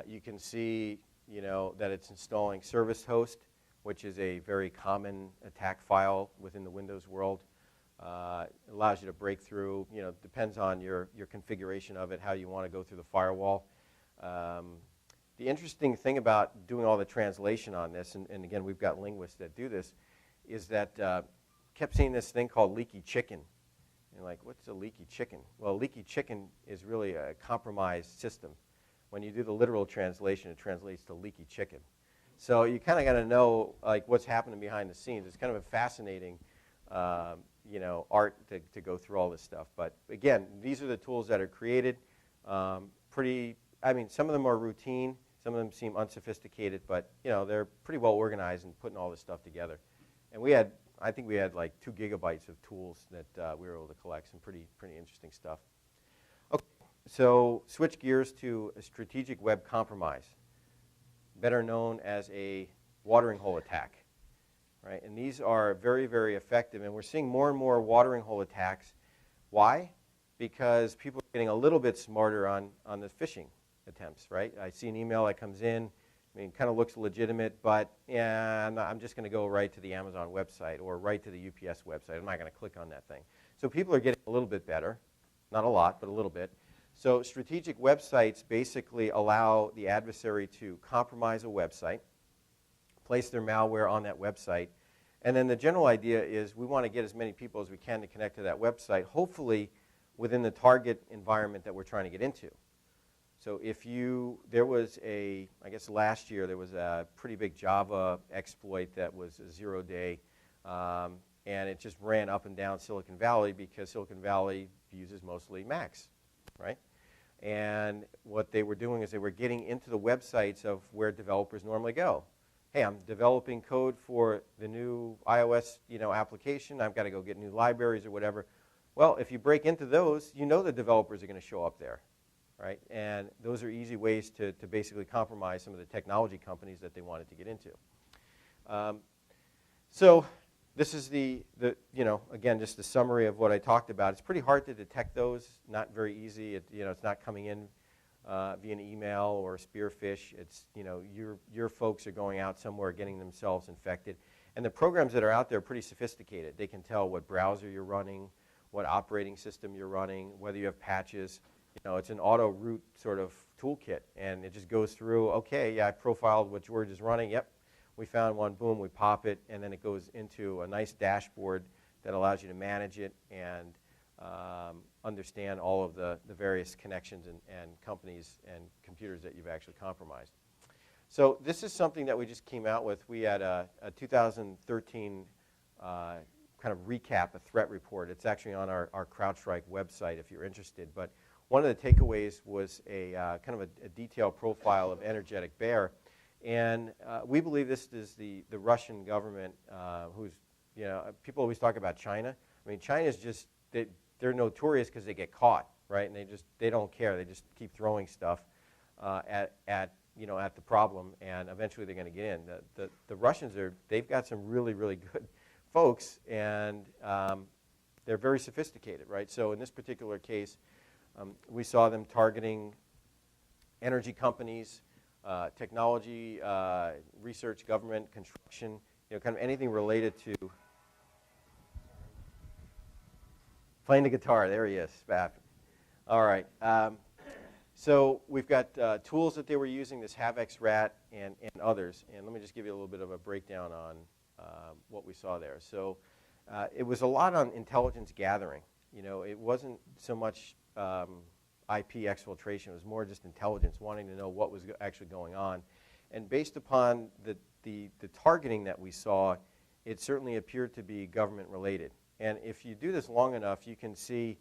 You can see, that it's installing service host, which is a very common attack file within the Windows world. It allows you to break through, depends on your configuration of it, how you want to go through the firewall. The interesting thing about doing all the translation on this, and again, we've got linguists that do this, is that kept seeing this thing called leaky chicken. You're like, what's a leaky chicken? Well, leaky chicken is really a compromised system. When you do the literal translation, it translates to leaky chicken. So you kind of got to know like what's happening behind the scenes. It's kind of a fascinating, art to go through all this stuff. But again, these are the tools that are created. Some of them are routine. Some of them seem unsophisticated, but they're pretty well organized in putting all this stuff together. And I think we had like 2 gigabytes of tools that we were able to collect. Some pretty interesting stuff. Okay, so switch gears to a strategic web compromise, better known as a watering hole attack, right? And these are very, very effective, and we're seeing more and more watering hole attacks. Why? Because people are getting a little bit smarter on the phishing attempts, right? I see an email that comes in, it kind of looks legitimate, but I'm just going to go right to the Amazon website or right to the UPS website. I'm not going to click on that thing. So people are getting a little bit better, not a lot, but a little bit. So strategic websites basically allow the adversary to compromise a website, place their malware on that website, and then the general idea is we want to get as many people as we can to connect to that website, hopefully within the target environment that we're trying to get into. So I guess last year there was a pretty big Java exploit that was a 0-day, and it just ran up and down Silicon Valley because Silicon Valley uses mostly Macs, right? And what they were doing is they were getting into the websites of where developers normally go. Hey, I'm developing code for the new iOS, application. I've got to go get new libraries or whatever. Well, if you break into those, the developers are going to show up there, right? And those are easy ways to basically compromise some of the technology companies that they wanted to get into. So this is again, just the summary of what I talked about. It's pretty hard to detect those, not very easy. It's not coming in via an email or a spearfish. It's, your folks are going out somewhere getting themselves infected. And the programs that are out there are pretty sophisticated. They can tell what browser you're running, what operating system you're running, whether you have patches. It's an auto root sort of toolkit, and it just goes through, okay, yeah, I profiled what George is running. Yep, we found one, boom, we pop it, and then it goes into a nice dashboard that allows you to manage it and understand all of the various connections and companies and computers that you've actually compromised. So this is something that we just came out with. We had a 2013 kind of recap, a threat report. It's actually on our CrowdStrike website if you're interested. But one of the takeaways was a kind of a detailed profile of Energetic Bear. And we believe this is the Russian government who's, people always talk about China. I mean, China's just, they're notorious because they get caught, right? And they don't care. They just keep throwing stuff at the problem, and eventually they're going to get in. The Russians they've got some really, really good folks, and they're very sophisticated, right? So in this particular case, we saw them targeting energy companies, technology, research, government, construction, kind of anything related to. Playing the guitar, there he is, Spaff. All right. So we've got tools that they were using, this HavXRat and others. And let me just give you a little bit of a breakdown on what we saw there. So it was a lot on intelligence gathering. It wasn't so much IP exfiltration. It was more just intelligence, wanting to know what was actually going on. And based upon the targeting that we saw, it certainly appeared to be government related. And if you do this long enough, you can see,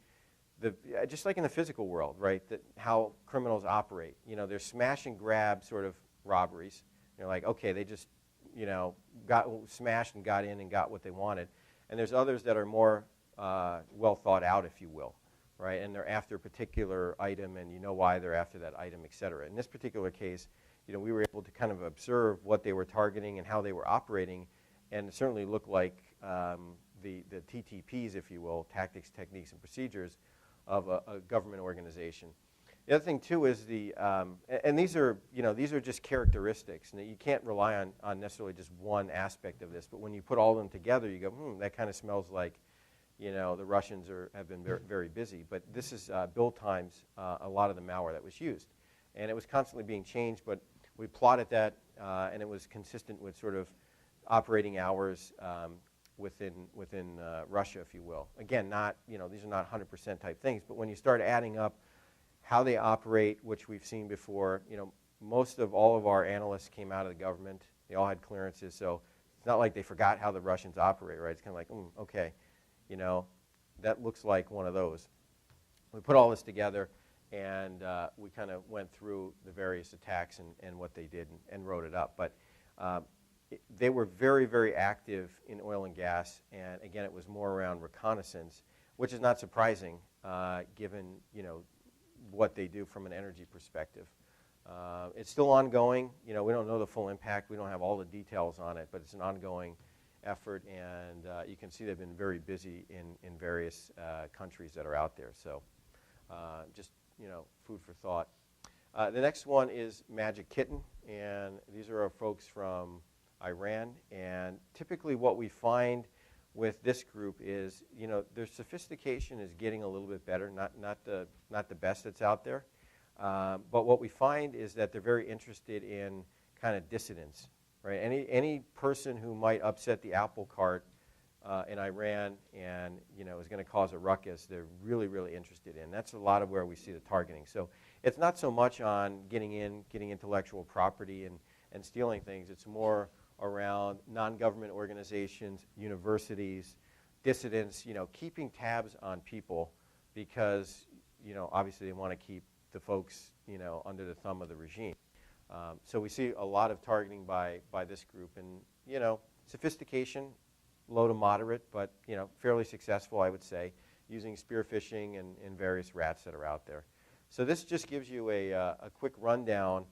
just like in the physical world, right, how criminals operate. They're smash and grab sort of robberies. They're like, okay, they just, got smashed and got in and got what they wanted. And there's others that are more well thought out, if you will, right? And they're after a particular item, and you know why they're after that item, et cetera. In this particular case, we were able to kind of observe what they were targeting and how they were operating, and it certainly looked like the TTPs, if you will, tactics, techniques, and procedures of a government organization. The other thing too is and these are just characteristics, and you can't rely on necessarily just one aspect of this. But when you put all of them together, you go, that kind of smells like, the Russians have been very, very busy. But this is build times, a lot of the malware that was used, and it was constantly being changed. But we plotted that, and it was consistent with sort of operating hours within Russia, if you will. Again, these are not 100% type things, but when you start adding up how they operate, which we've seen before, most of all of our analysts came out of the government, They all had clearances, so it's not like they forgot how the Russians operate, right? It's kind of like, okay, you know, that looks like one of those. We put all this together, and we kind of went through the various attacks and what they did and wrote it up. But they were very, very active in oil and gas, and again, it was more around reconnaissance, which is not surprising given, you know, what they do from an energy perspective. It's still ongoing. You know, we don't know the full impact. We don't have all the details on it, but it's an ongoing effort, and you can see they've been very busy in various countries that are out there. So just, you know, food for thought. The next one is Magic Kitten, and these are our folks from Iran. And typically what we find with this group is, you know, their sophistication is getting a little bit better, not the best that's out there. But what we find is that they're very interested in kind of dissidents, right? Any person who might upset the apple cart in Iran and, you know, is going to cause a ruckus, they're really, really interested in. That's a lot of where we see the targeting. So it's not so much on getting intellectual property and stealing things. It's more around non-government organizations, universities, dissidents, you know, keeping tabs on people because, you know, obviously they want to keep the folks, you know, under the thumb of the regime. So we see a lot of targeting by this group, and, you know, sophistication, low to moderate, but, you know, fairly successful, I would say, using spear phishing and various rats that are out there. So this just gives you a quick rundown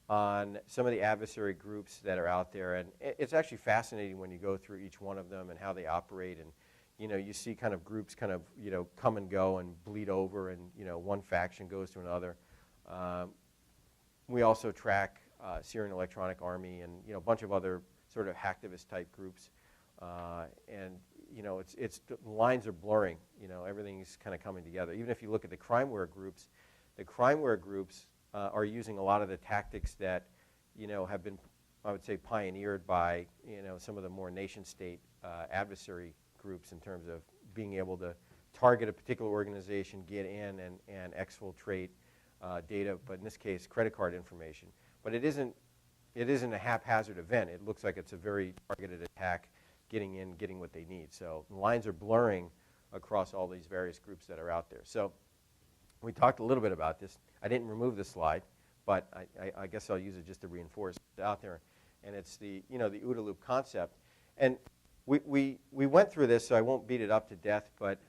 on some of the adversary groups that are out there, and it's actually fascinating when you go through each one of them and how they operate, and, you know, you see kind of groups kind of, you know, come and go and bleed over, and, you know, one faction goes to another. We also track Syrian Electronic Army and, you know, a bunch of other sort of hacktivist type groups, and, you know, the lines are blurring. You know, everything's kind of coming together. Even if you look at the crimeware groups are using a lot of the tactics that, you know, have been, I would say, pioneered by, you know, some of the more nation-state adversary groups in terms of being able to target a particular organization, get in and exfiltrate data, but in this case, credit card information. But it isn't a haphazard event. It looks like it's a very targeted attack, getting in, getting what they need. So the lines are blurring across all these various groups that are out there. So we talked a little bit about this. I didn't remove this slide, but I guess I'll use it just to reinforce it out there. And it's the, you know, the OODA loop concept. And we went through this, so I won't beat it up to death, but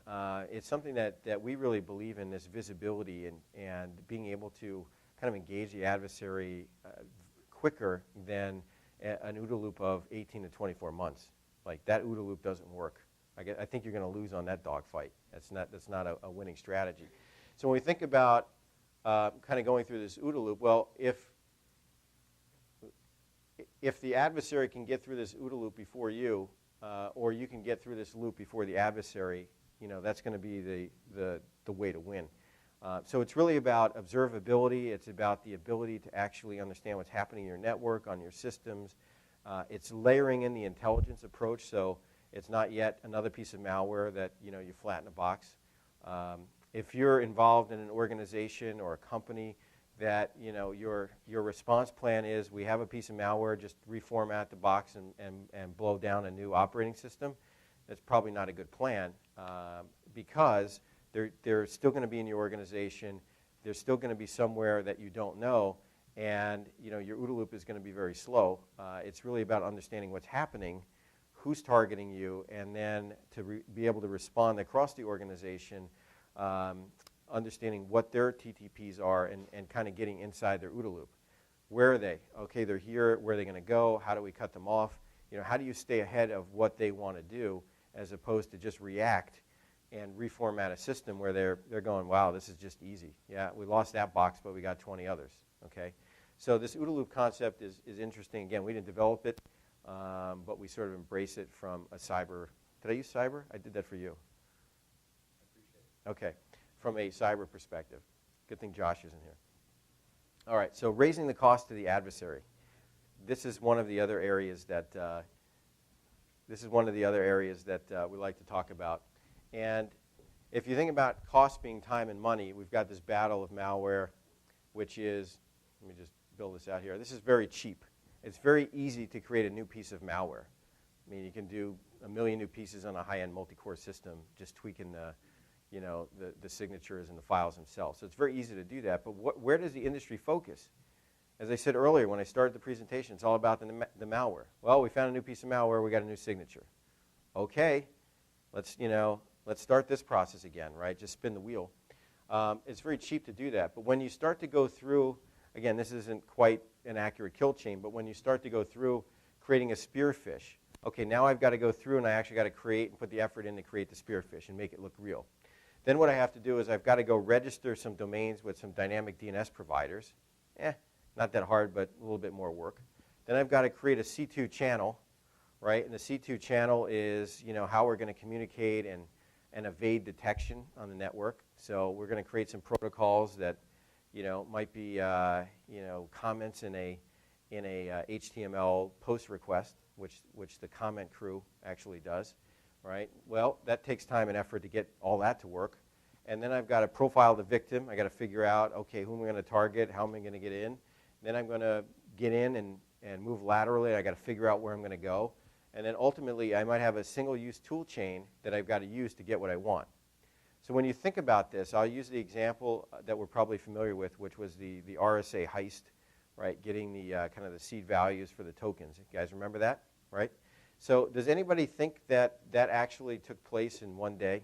it's something that we really believe in, this visibility and being able to kind of engage the adversary quicker than an OODA loop of 18 to 24 months. Like, that OODA loop doesn't work. I think you're going to lose on that dogfight. That's not a winning strategy. So when we think about kind of going through this OODA loop, well, if the adversary can get through this OODA loop before you, or you can get through this loop before the adversary, you know, that's going to be the way to win. So it's really about observability. It's about the ability to actually understand what's happening in your network, on your systems. It's layering in the intelligence approach, so it's not yet another piece of malware that, you know, you flatten a box. If you're involved in an organization or a company that, you know, your response plan is, we have a piece of malware, just reformat the box and blow down a new operating system, that's probably not a good plan, because they're still going to be in your organization. They're still going to be somewhere that you don't know, and, you know, your OODA loop is going to be very slow. It's really about understanding what's happening, who's targeting you, and then to be able to respond across the organization, understanding what their TTPs are and kind of getting inside their OODA loop. Where are they? Okay, they're here. Where are they going to go? How do we cut them off? You know, how do you stay ahead of what they want to do as opposed to just react and reformat a system where they're going, wow, this is just easy. Yeah, we lost that box, but we got 20 others. Okay, so this OODA loop concept is interesting. Again, we didn't develop it, but we sort of embrace it from a cyber. Did I use cyber? I did that for you. Okay, from a cyber perspective. Good thing Josh isn't here. All right, so raising the cost to the adversary. This is one of the other areas that we like to talk about. And if you think about cost being time and money, we've got this battle of malware, which is, let me just build this out here. This is very cheap. it's very easy to create a new piece of malware. I mean, you can do a million new pieces on a high-end multi-core system, just tweaking the signatures and the files themselves. So it's very easy to do that. But where does the industry focus? As I said earlier, when I started the presentation, it's all about the malware. Well, we found a new piece of malware. We got a new signature. Okay, let's start this process again, right? Just spin the wheel. It's very cheap to do that. But when you start to go through, again, this isn't quite an accurate kill chain, but when you start to go through creating a spearfish, okay, now I've got to go through and I actually got to create and put the effort in to create the spearfish and make it look real. Then what I have to do is I've got to go register some domains with some dynamic DNS providers. Not that hard, but a little bit more work. Then I've got to create a C2 channel, right? And the C2 channel is, how we're going to communicate and evade detection on the network. So we're going to create some protocols that, might be, comments in a HTML post request, which the comment crew actually does, right? Well, that takes time and effort to get all that to work. And then I've got to profile the victim. I've got to figure out, okay, who am I going to target? How am I going to get in? Then I'm going to get in and move laterally. I've got to figure out where I'm going to go. And then ultimately, I might have a single-use tool chain that I've got to use to get what I want. So when you think about this, I'll use the example that we're probably familiar with, which was the RSA heist, right? Getting the kind of the seed values for the tokens. You guys remember that, right? So does anybody think that actually took place in one day?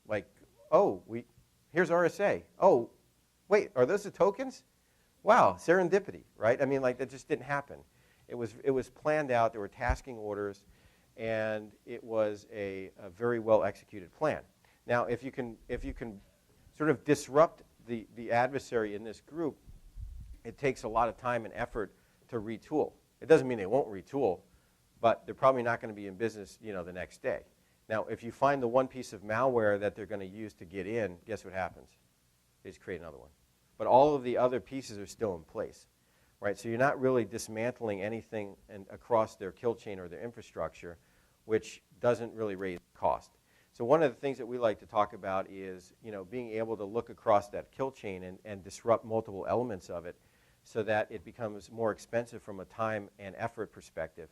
Like, here's RSA. Oh, wait, are those the tokens? Wow, serendipity, right? I mean, like, that just didn't happen. It was planned out. There were tasking orders, and it was a very well executed plan. Now, if you can sort of disrupt the adversary in this group, it takes a lot of time and effort to retool. It doesn't mean they won't retool, but they're probably not going to be in business, the next day. Now, if you find the one piece of malware that they're going to use to get in, guess what happens? They just create another one. But all of the other pieces are still in place, right? So you're not really dismantling anything across their kill chain or their infrastructure, which doesn't really raise cost. So one of the things that we like to talk about is, being able to look across that kill chain and disrupt multiple elements of it so that it becomes more expensive from a time and effort perspective.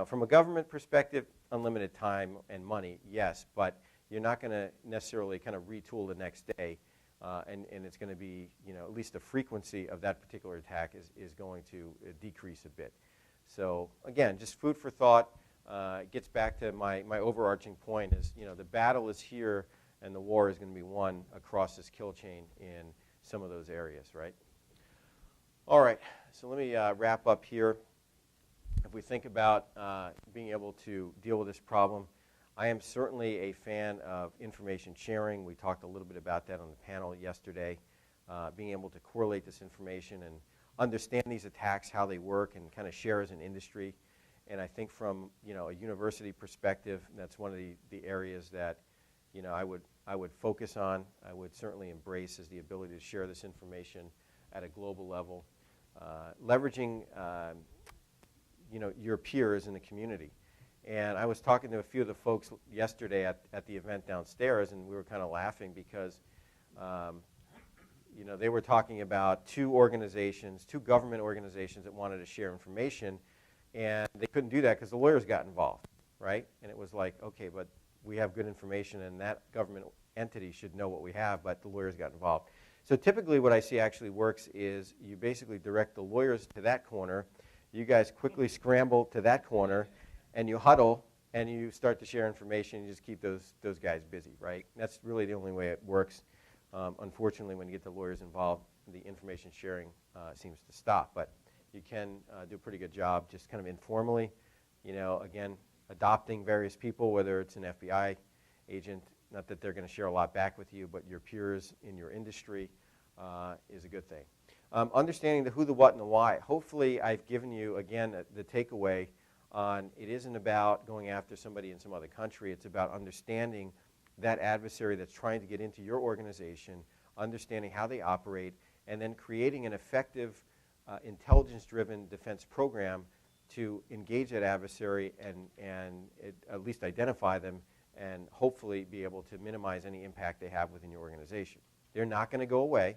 From a government perspective, unlimited time and money, yes, but you're not going to necessarily kind of retool the next day. And it's going to be, at least the frequency of that particular attack is going to decrease a bit. So again, just food for thought. It gets back to my overarching point is, the battle is here and the war is going to be won across this kill chain in some of those areas, right? All right, so let me wrap up here. If we think about being able to deal with this problem, I am certainly a fan of information sharing. We talked a little bit about that on the panel yesterday, being able to correlate this information and understand these attacks, how they work, and kind of share as an industry. And I think from a university perspective, that's one of the areas that I would focus on. I would certainly embrace is the ability to share this information at a global level, leveraging your peers in the community. And I was talking to a few of the folks yesterday at the event downstairs, and we were kind of laughing because, they were talking about two government organizations that wanted to share information, and they couldn't do that because the lawyers got involved, right? And it was like, okay, but we have good information, and that government entity should know what we have, but the lawyers got involved. So typically what I see actually works is you basically direct the lawyers to that corner, you guys quickly scramble to that corner, and you huddle, and you start to share information. You just keep those guys busy, right? That's really the only way it works. Unfortunately, when you get the lawyers involved, the information sharing seems to stop. But you can do a pretty good job just kind of informally, again, adopting various people, whether it's an FBI agent, not that they're going to share a lot back with you, but your peers in your industry is a good thing. Understanding the who, the what, and the why. Hopefully, I've given you, again, the takeaway on it isn't about going after somebody in some other country. It's about understanding that adversary that's trying to get into your organization, understanding how they operate, and then creating an effective intelligence-driven defense program to engage that adversary and at least identify them and hopefully be able to minimize any impact they have within your organization. They're not going to go away.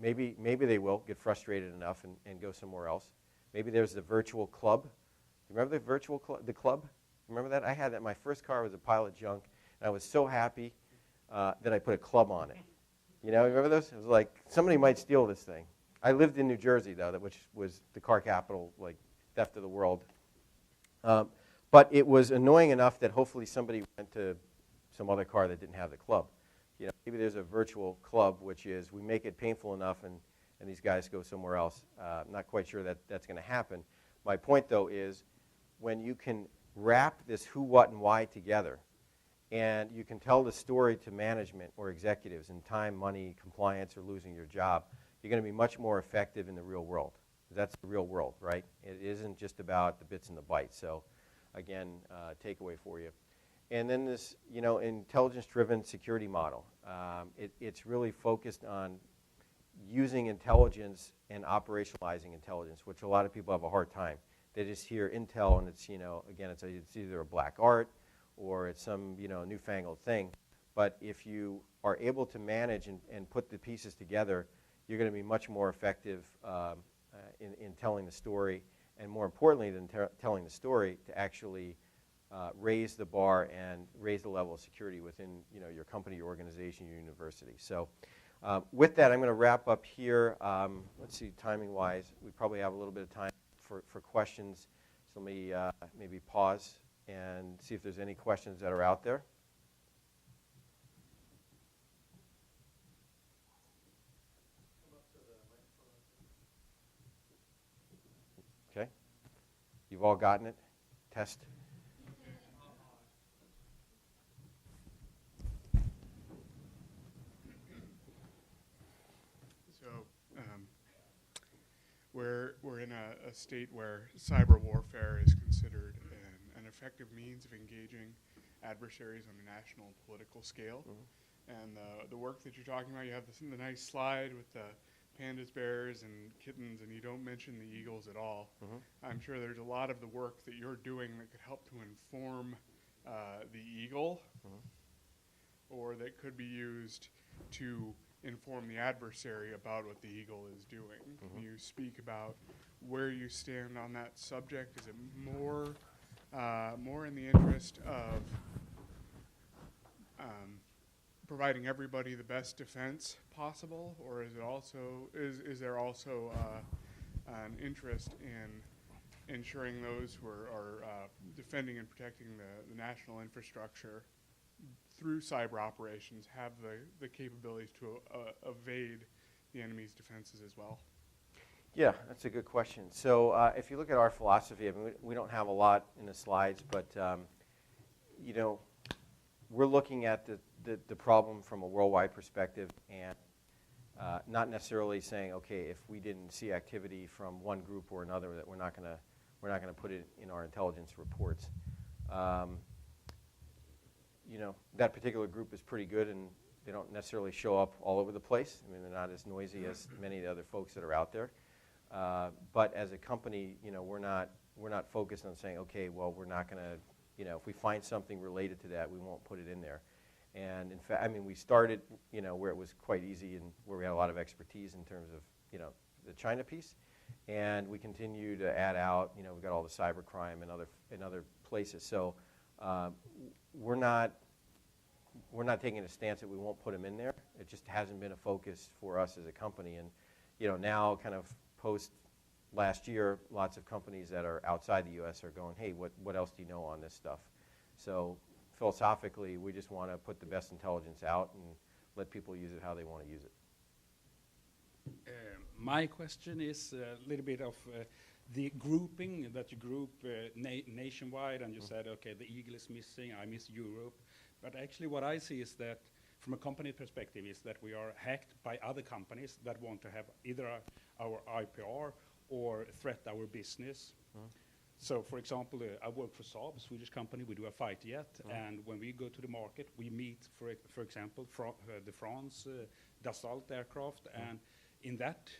Maybe they will get frustrated enough and go somewhere else. Maybe there's the virtual club. Do you remember the virtual club? Remember that? I had that. My first car was a pile of junk, and I was so happy that I put a club on it. You know, remember those? It was like, somebody might steal this thing. I lived in New Jersey, though, which was the car capital, like, theft of the world. But it was annoying enough that hopefully somebody went to some other car that didn't have the club. You know, maybe there's a virtual club, which is we make it painful enough and these guys go somewhere else. I'm not quite sure that that's going to happen. My point, though, is when you can wrap this who, what, and why together, and you can tell the story to management or executives in time, money, compliance, or losing your job, you're going to be much more effective in the real world. That's the real world, right? It isn't just about the bits and the bytes. So, again, takeaway for you. And then this, you know, intelligence-driven security model. It's really focused on using intelligence and operationalizing intelligence, which a lot of people have a hard time. They just hear intel, and it's, you know, again, it's either a black art or it's some, you know, newfangled thing. But if you are able to manage and put the pieces together, you're going to be much more effective in telling the story, and more importantly than telling the story, to actually raise the bar and raise the level of security within, you know, your company, your organization, your university. So with that, I'm going to wrap up here. Let's see, timing-wise, we probably have a little bit of time for questions. So let me maybe pause and see if there's any questions that are out there. Okay. You've all gotten it? Test. So we're in a state where cyber warfare is considered an effective means of engaging adversaries on a national and political scale. Mm-hmm. And the work that you're talking about, you have the nice slide with the pandas, bears, and kittens, and you don't mention the eagles at all. Mm-hmm. I'm sure there's a lot of the work that you're doing that could help to inform the eagle, mm-hmm. or that could be used to inform the adversary about what the eagle is doing. Mm-hmm. Can you speak about where you stand on that subject? Is it more in the interest of providing everybody the best defense possible, or is it also is there also an interest in ensuring those who are defending and protecting the national infrastructure through cyber operations have the capabilities to evade the enemy's defenses as well? Yeah, that's a good question. So if you look at our philosophy, I mean, we don't have a lot in the slides, but you know, we're looking at the problem from a worldwide perspective, and not necessarily saying, okay, if we didn't see activity from one group or another, that we're not going to put it in our intelligence reports. You know, that particular group is pretty good, and they don't necessarily show up all over the place. I mean, they're not as noisy as many of the other folks that are out there. But as a company, you know, we're not focused on saying, okay, well, we're not going to, you know, if we find something related to that, we won't put it in there. And in fact, I mean, we started, you know, where it was quite easy and where we had a lot of expertise in terms of, you know, the China piece, and we continue to add out. You know, we've got all the cybercrime and other places. So we're not taking a stance that we won't put them in there. It just hasn't been a focus for us as a company. And you know, now kind of post last year, lots of companies that are outside the U.S. are going, hey, what else do you know on this stuff? So philosophically, we just want to put the best intelligence out and let people use it how they want to use it. My question is a little bit of the grouping that you group nationwide, and you said, okay, the eagle is missing, I miss Europe. But actually what I see is that from a company perspective is that we are hacked by other companies that want to have either our IPR or threat our business. Mm-hmm. So for example, I work for Saab, a Swedish company. We do a fighter jet, and when we go to the market, we meet, for example, the France Dassault aircraft, and in that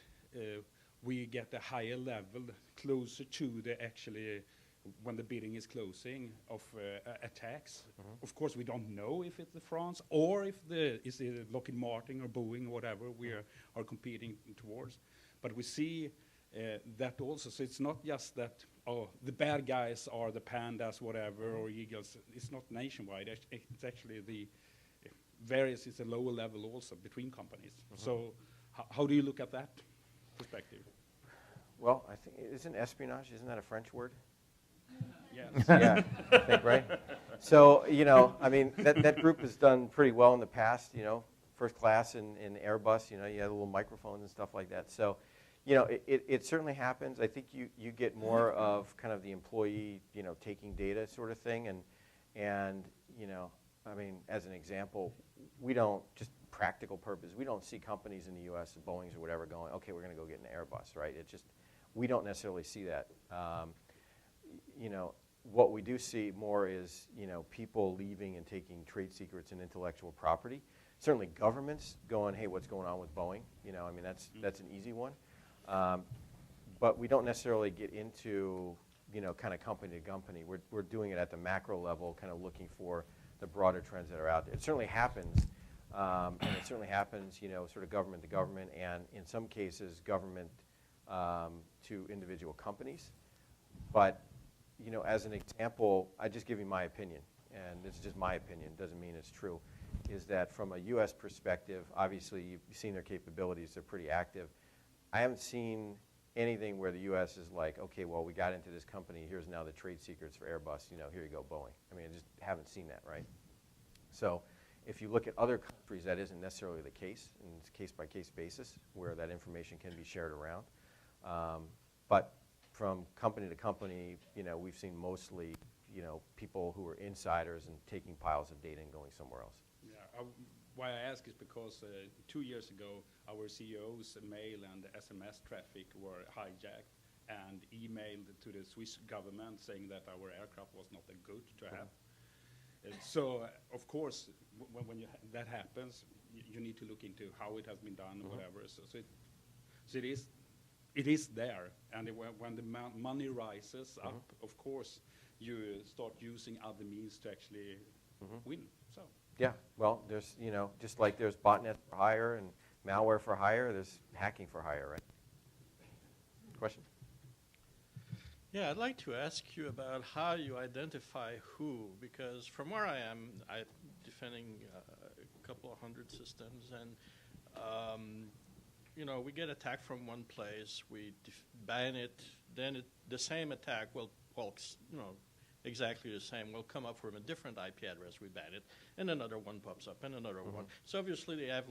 we get a higher level, closer to the actually when the bidding is closing of attacks. Of course, we don't know if it's the France or if is it Lockheed Martin or Boeing or whatever we are competing towards, but we see that also. So it's not just that, oh, the bad guys are the pandas, whatever, or eagles. It's not nationwide. It's actually the various is a lower level also between companies. So how do you look at that perspective? Well, I think, isn't espionage, isn't that a French word? Yes. Yeah, I think, right? So, I mean, that group has done pretty well in the past, first class in Airbus, you had little microphones and stuff like that. So, it certainly happens. I think you get more of kind of the employee, taking data sort of thing. And I mean, as an example, we don't, just practical purpose, we don't see companies in the U.S., Boeing's or whatever, going, okay, we're going to go get an Airbus, right? It just, we don't necessarily see that. What we do see more is, people leaving and taking trade secrets and intellectual property. Certainly governments going, hey, what's going on with Boeing? I mean, that's an easy one. But we don't necessarily get into, kind of company to company. We're doing it at the macro level, kind of looking for the broader trends that are out there. It certainly happens, and it certainly happens, sort of government to government, and in some cases, government to individual companies. But, as an example, I just give you my opinion, and this is just my opinion, doesn't mean it's true, is that from a U.S. perspective, obviously you've seen their capabilities, they're pretty active. I haven't seen anything where the U.S. is like, okay, well, we got into this company, here's now the trade secrets for Airbus, here you go, Boeing. I mean, I just haven't seen that, right? So if you look at other countries, that isn't necessarily the case, and it's case-by-case basis where that information can be shared around. But from company to company, we've seen mostly, people who are insiders and taking piles of data and going somewhere else. Yeah, why I ask is because 2 years ago, our CEO's mail and SMS traffic were hijacked and emailed to the Swiss government saying that our aircraft was not that good to have. So, of course, when that happens, you need to look into how it has been done or whatever. So it is there, and when the money rises up, of course, you start using other means to actually win. So. Yeah, well, there's, just like there's botnet for hire and malware for hire, there's hacking for hire, right? Question? Yeah, I'd like to ask you about how you identify who, because from where I am, I'm defending a couple of hundred systems, and we get attacked from one place, we ban it, then the same attack will, exactly the same, will come up from a different IP address, we ban it, and another one pops up, and another one. So obviously they have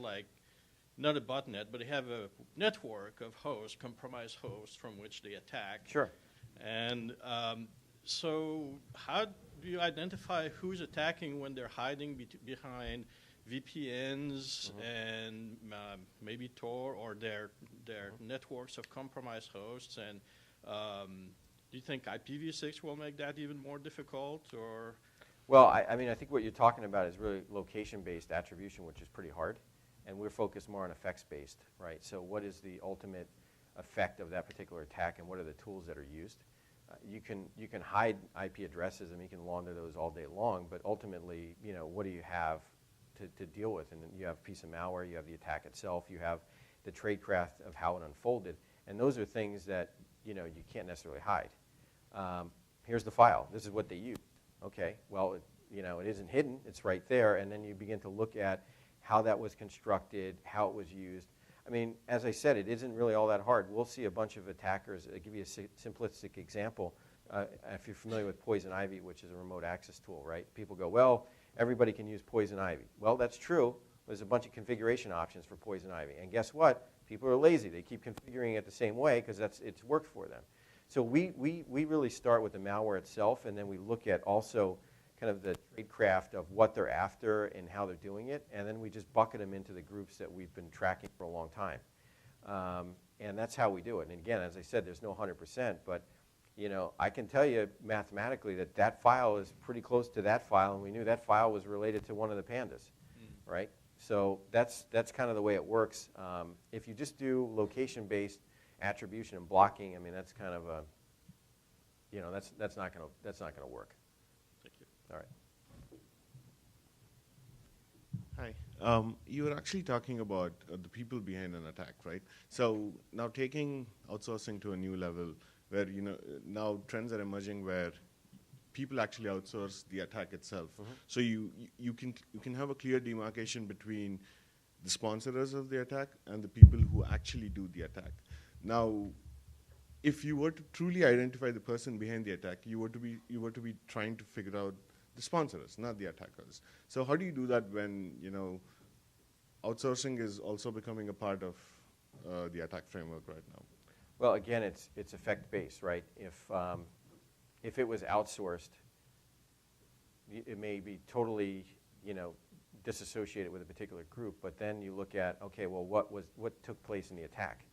not a botnet, but they have a network of hosts, compromised hosts from which they attack. Sure. And so how do you identify who's attacking when they're hiding behind VPNs and maybe Tor or their networks of compromised hosts? And do you think IPv6 will make that even more difficult? Or? Well, I mean, I think what you're talking about is really location-based attribution, which is pretty hard. And we're focused more on effects-based, right? So what is the ultimate effect of that particular attack, and what are the tools that are used? You can hide IP addresses, and you can launder those all day long, but ultimately, what do you have to deal with? And you have a piece of malware, you have the attack itself, you have the tradecraft of how it unfolded, and those are things that you can't necessarily hide. Here's the file. This is what they use. Okay, well, it isn't hidden. It's right there, and then you begin to look at how that was constructed, how it was used. I mean, as I said, it isn't really all that hard. We'll see a bunch of attackers. I'll give you a simplistic example. If you're familiar with Poison Ivy, which is a remote access tool, right? People go, well, everybody can use Poison Ivy. Well, that's true. There's a bunch of configuration options for Poison Ivy. And guess what? People are lazy. They keep configuring it the same way because it's worked for them. So we really start with the malware itself, and then we look at also kind of the tradecraft of what they're after and how they're doing it, and then we just bucket them into the groups that we've been tracking for a long time. And that's how we do it. And again, as I said, there's no 100%, but I can tell you mathematically that file is pretty close to that file, and we knew that file was related to one of the pandas, right? So that's kind of the way it works. If you just do location-based attribution and blocking, I mean, that's kind of a, that's not gonna work. Thank you. All right. Hi. You were actually talking about the people behind an attack, right? So now taking outsourcing to a new level, where now trends are emerging where people actually outsource the attack itself. So you can have a clear demarcation between the sponsors of the attack and the people who actually do the attack. Now, if you were to truly identify the person behind the attack, you were to be trying to figure out the sponsors, not the attackers. So how do you do that when outsourcing is also becoming a part of the attack framework right now? Well, again, it's effect-based, right? If it was outsourced, it may be totally, disassociated with a particular group. But then you look at, okay, well, what took place in the attack?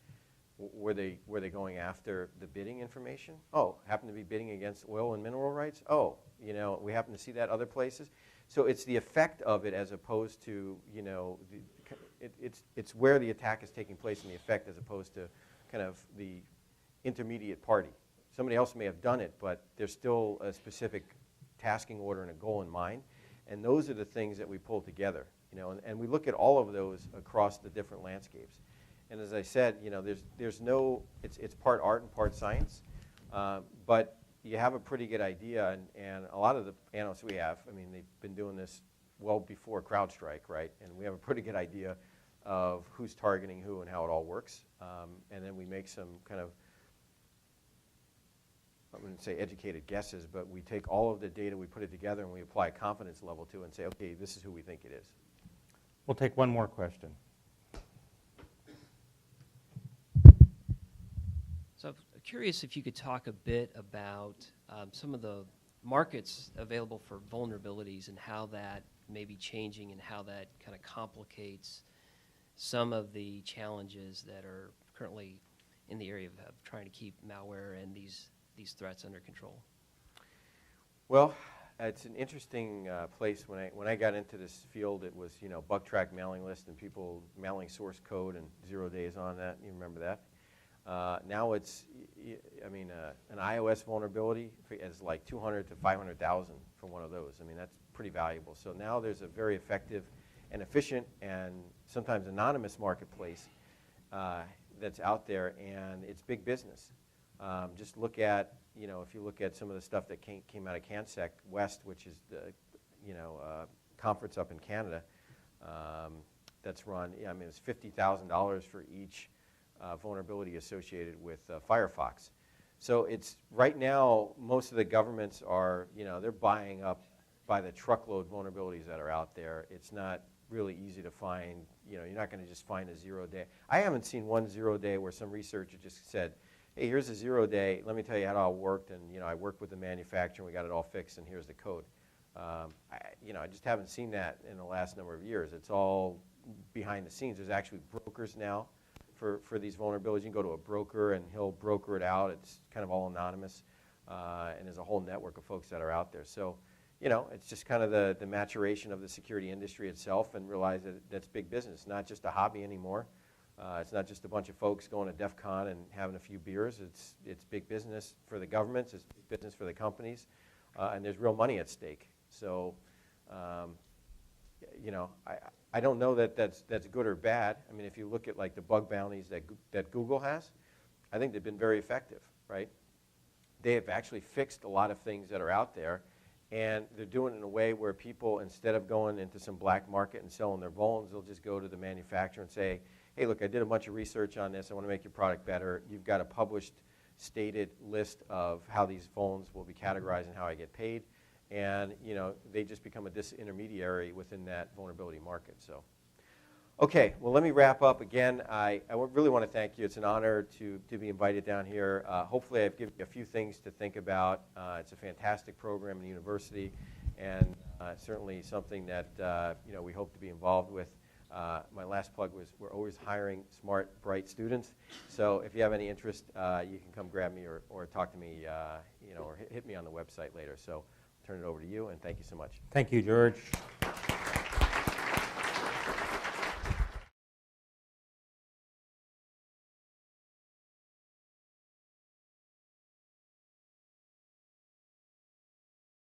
Were they going after the bidding information? Oh, happened to be bidding against oil and mineral rights? Oh, we happen to see that other places. So it's the effect of it as opposed to, it's where the attack is taking place and the effect as opposed to kind of the intermediate party. Somebody else may have done it, but there's still a specific tasking order and a goal in mind. And those are the things that we pull together, and we look at all of those across the different landscapes. And as I said, there's no, it's part art and part science, but you have a pretty good idea, and a lot of the analysts we have, they've been doing this well before CrowdStrike, right? And we have a pretty good idea of who's targeting who and how it all works. And then we make some kind of, I wouldn't say educated guesses, but we take all of the data, we put it together, and we apply a confidence level to it and say, okay, this is who we think it is. We'll take one more question. So I'm curious if you could talk a bit about some of the markets available for vulnerabilities and how that may be changing and how that kind of complicates some of the challenges that are currently in the area of trying to keep malware and these threats under control. Well, it's an interesting place. When I got into this field, it was bug track mailing list and people mailing source code and 0 days on that. You remember that? Now it's, an iOS vulnerability is like 200 to 500,000 for one of those. That's pretty valuable. So now there's a very effective and efficient and sometimes anonymous marketplace that's out there, and it's big business. Just look at, if you look at some of the stuff that came out of CanSec West, which is the, conference up in Canada that's run, it's $50,000 for each vulnerability associated with Firefox. So it's right now, most of the governments are, they're buying up by the truckload vulnerabilities that are out there. It's not really easy to find. You're not going to just find a 0 day. I haven't seen one 0 day where some researcher just said, hey, here's a 0 day. Let me tell you how it all worked. And I worked with the manufacturer. And we got it all fixed. And here's the code. I just haven't seen that in the last number of years. It's all behind the scenes. There's actually brokers now for these vulnerabilities. You can go to a broker and he'll broker it out. It's kind of all anonymous. And there's a whole network of folks that are out there. So, it's just kind of the maturation of the security industry itself, and realize that that's big business, not just a hobby anymore. It's not just a bunch of folks going to DEF CON and having a few beers. It's big business for the governments. It's big business for the companies. And there's real money at stake. So, I don't know that that's good or bad. If you look at like the bug bounties that Google has, I think they've been very effective, right? They have actually fixed a lot of things that are out there, and they're doing it in a way where people, instead of going into some black market and selling their vulns, they'll just go to the manufacturer and say, hey, look, I did a bunch of research on this. I want to make your product better. You've got a published, stated list of how these vulns will be categorized and how I get paid. And they just become a disintermediary within that vulnerability market. So, okay, well, let me wrap up. Again, I really want to thank you. It's an honor to be invited down here. Hopefully, I've given you a few things to think about. It's a fantastic program in the university, and certainly something that we hope to be involved with. My last plug was we're always hiring smart, bright students. So if you have any interest, you can come grab me or talk to me, or hit me on the website later. So. Turn it over to you, and thank you so much. Thank you, George.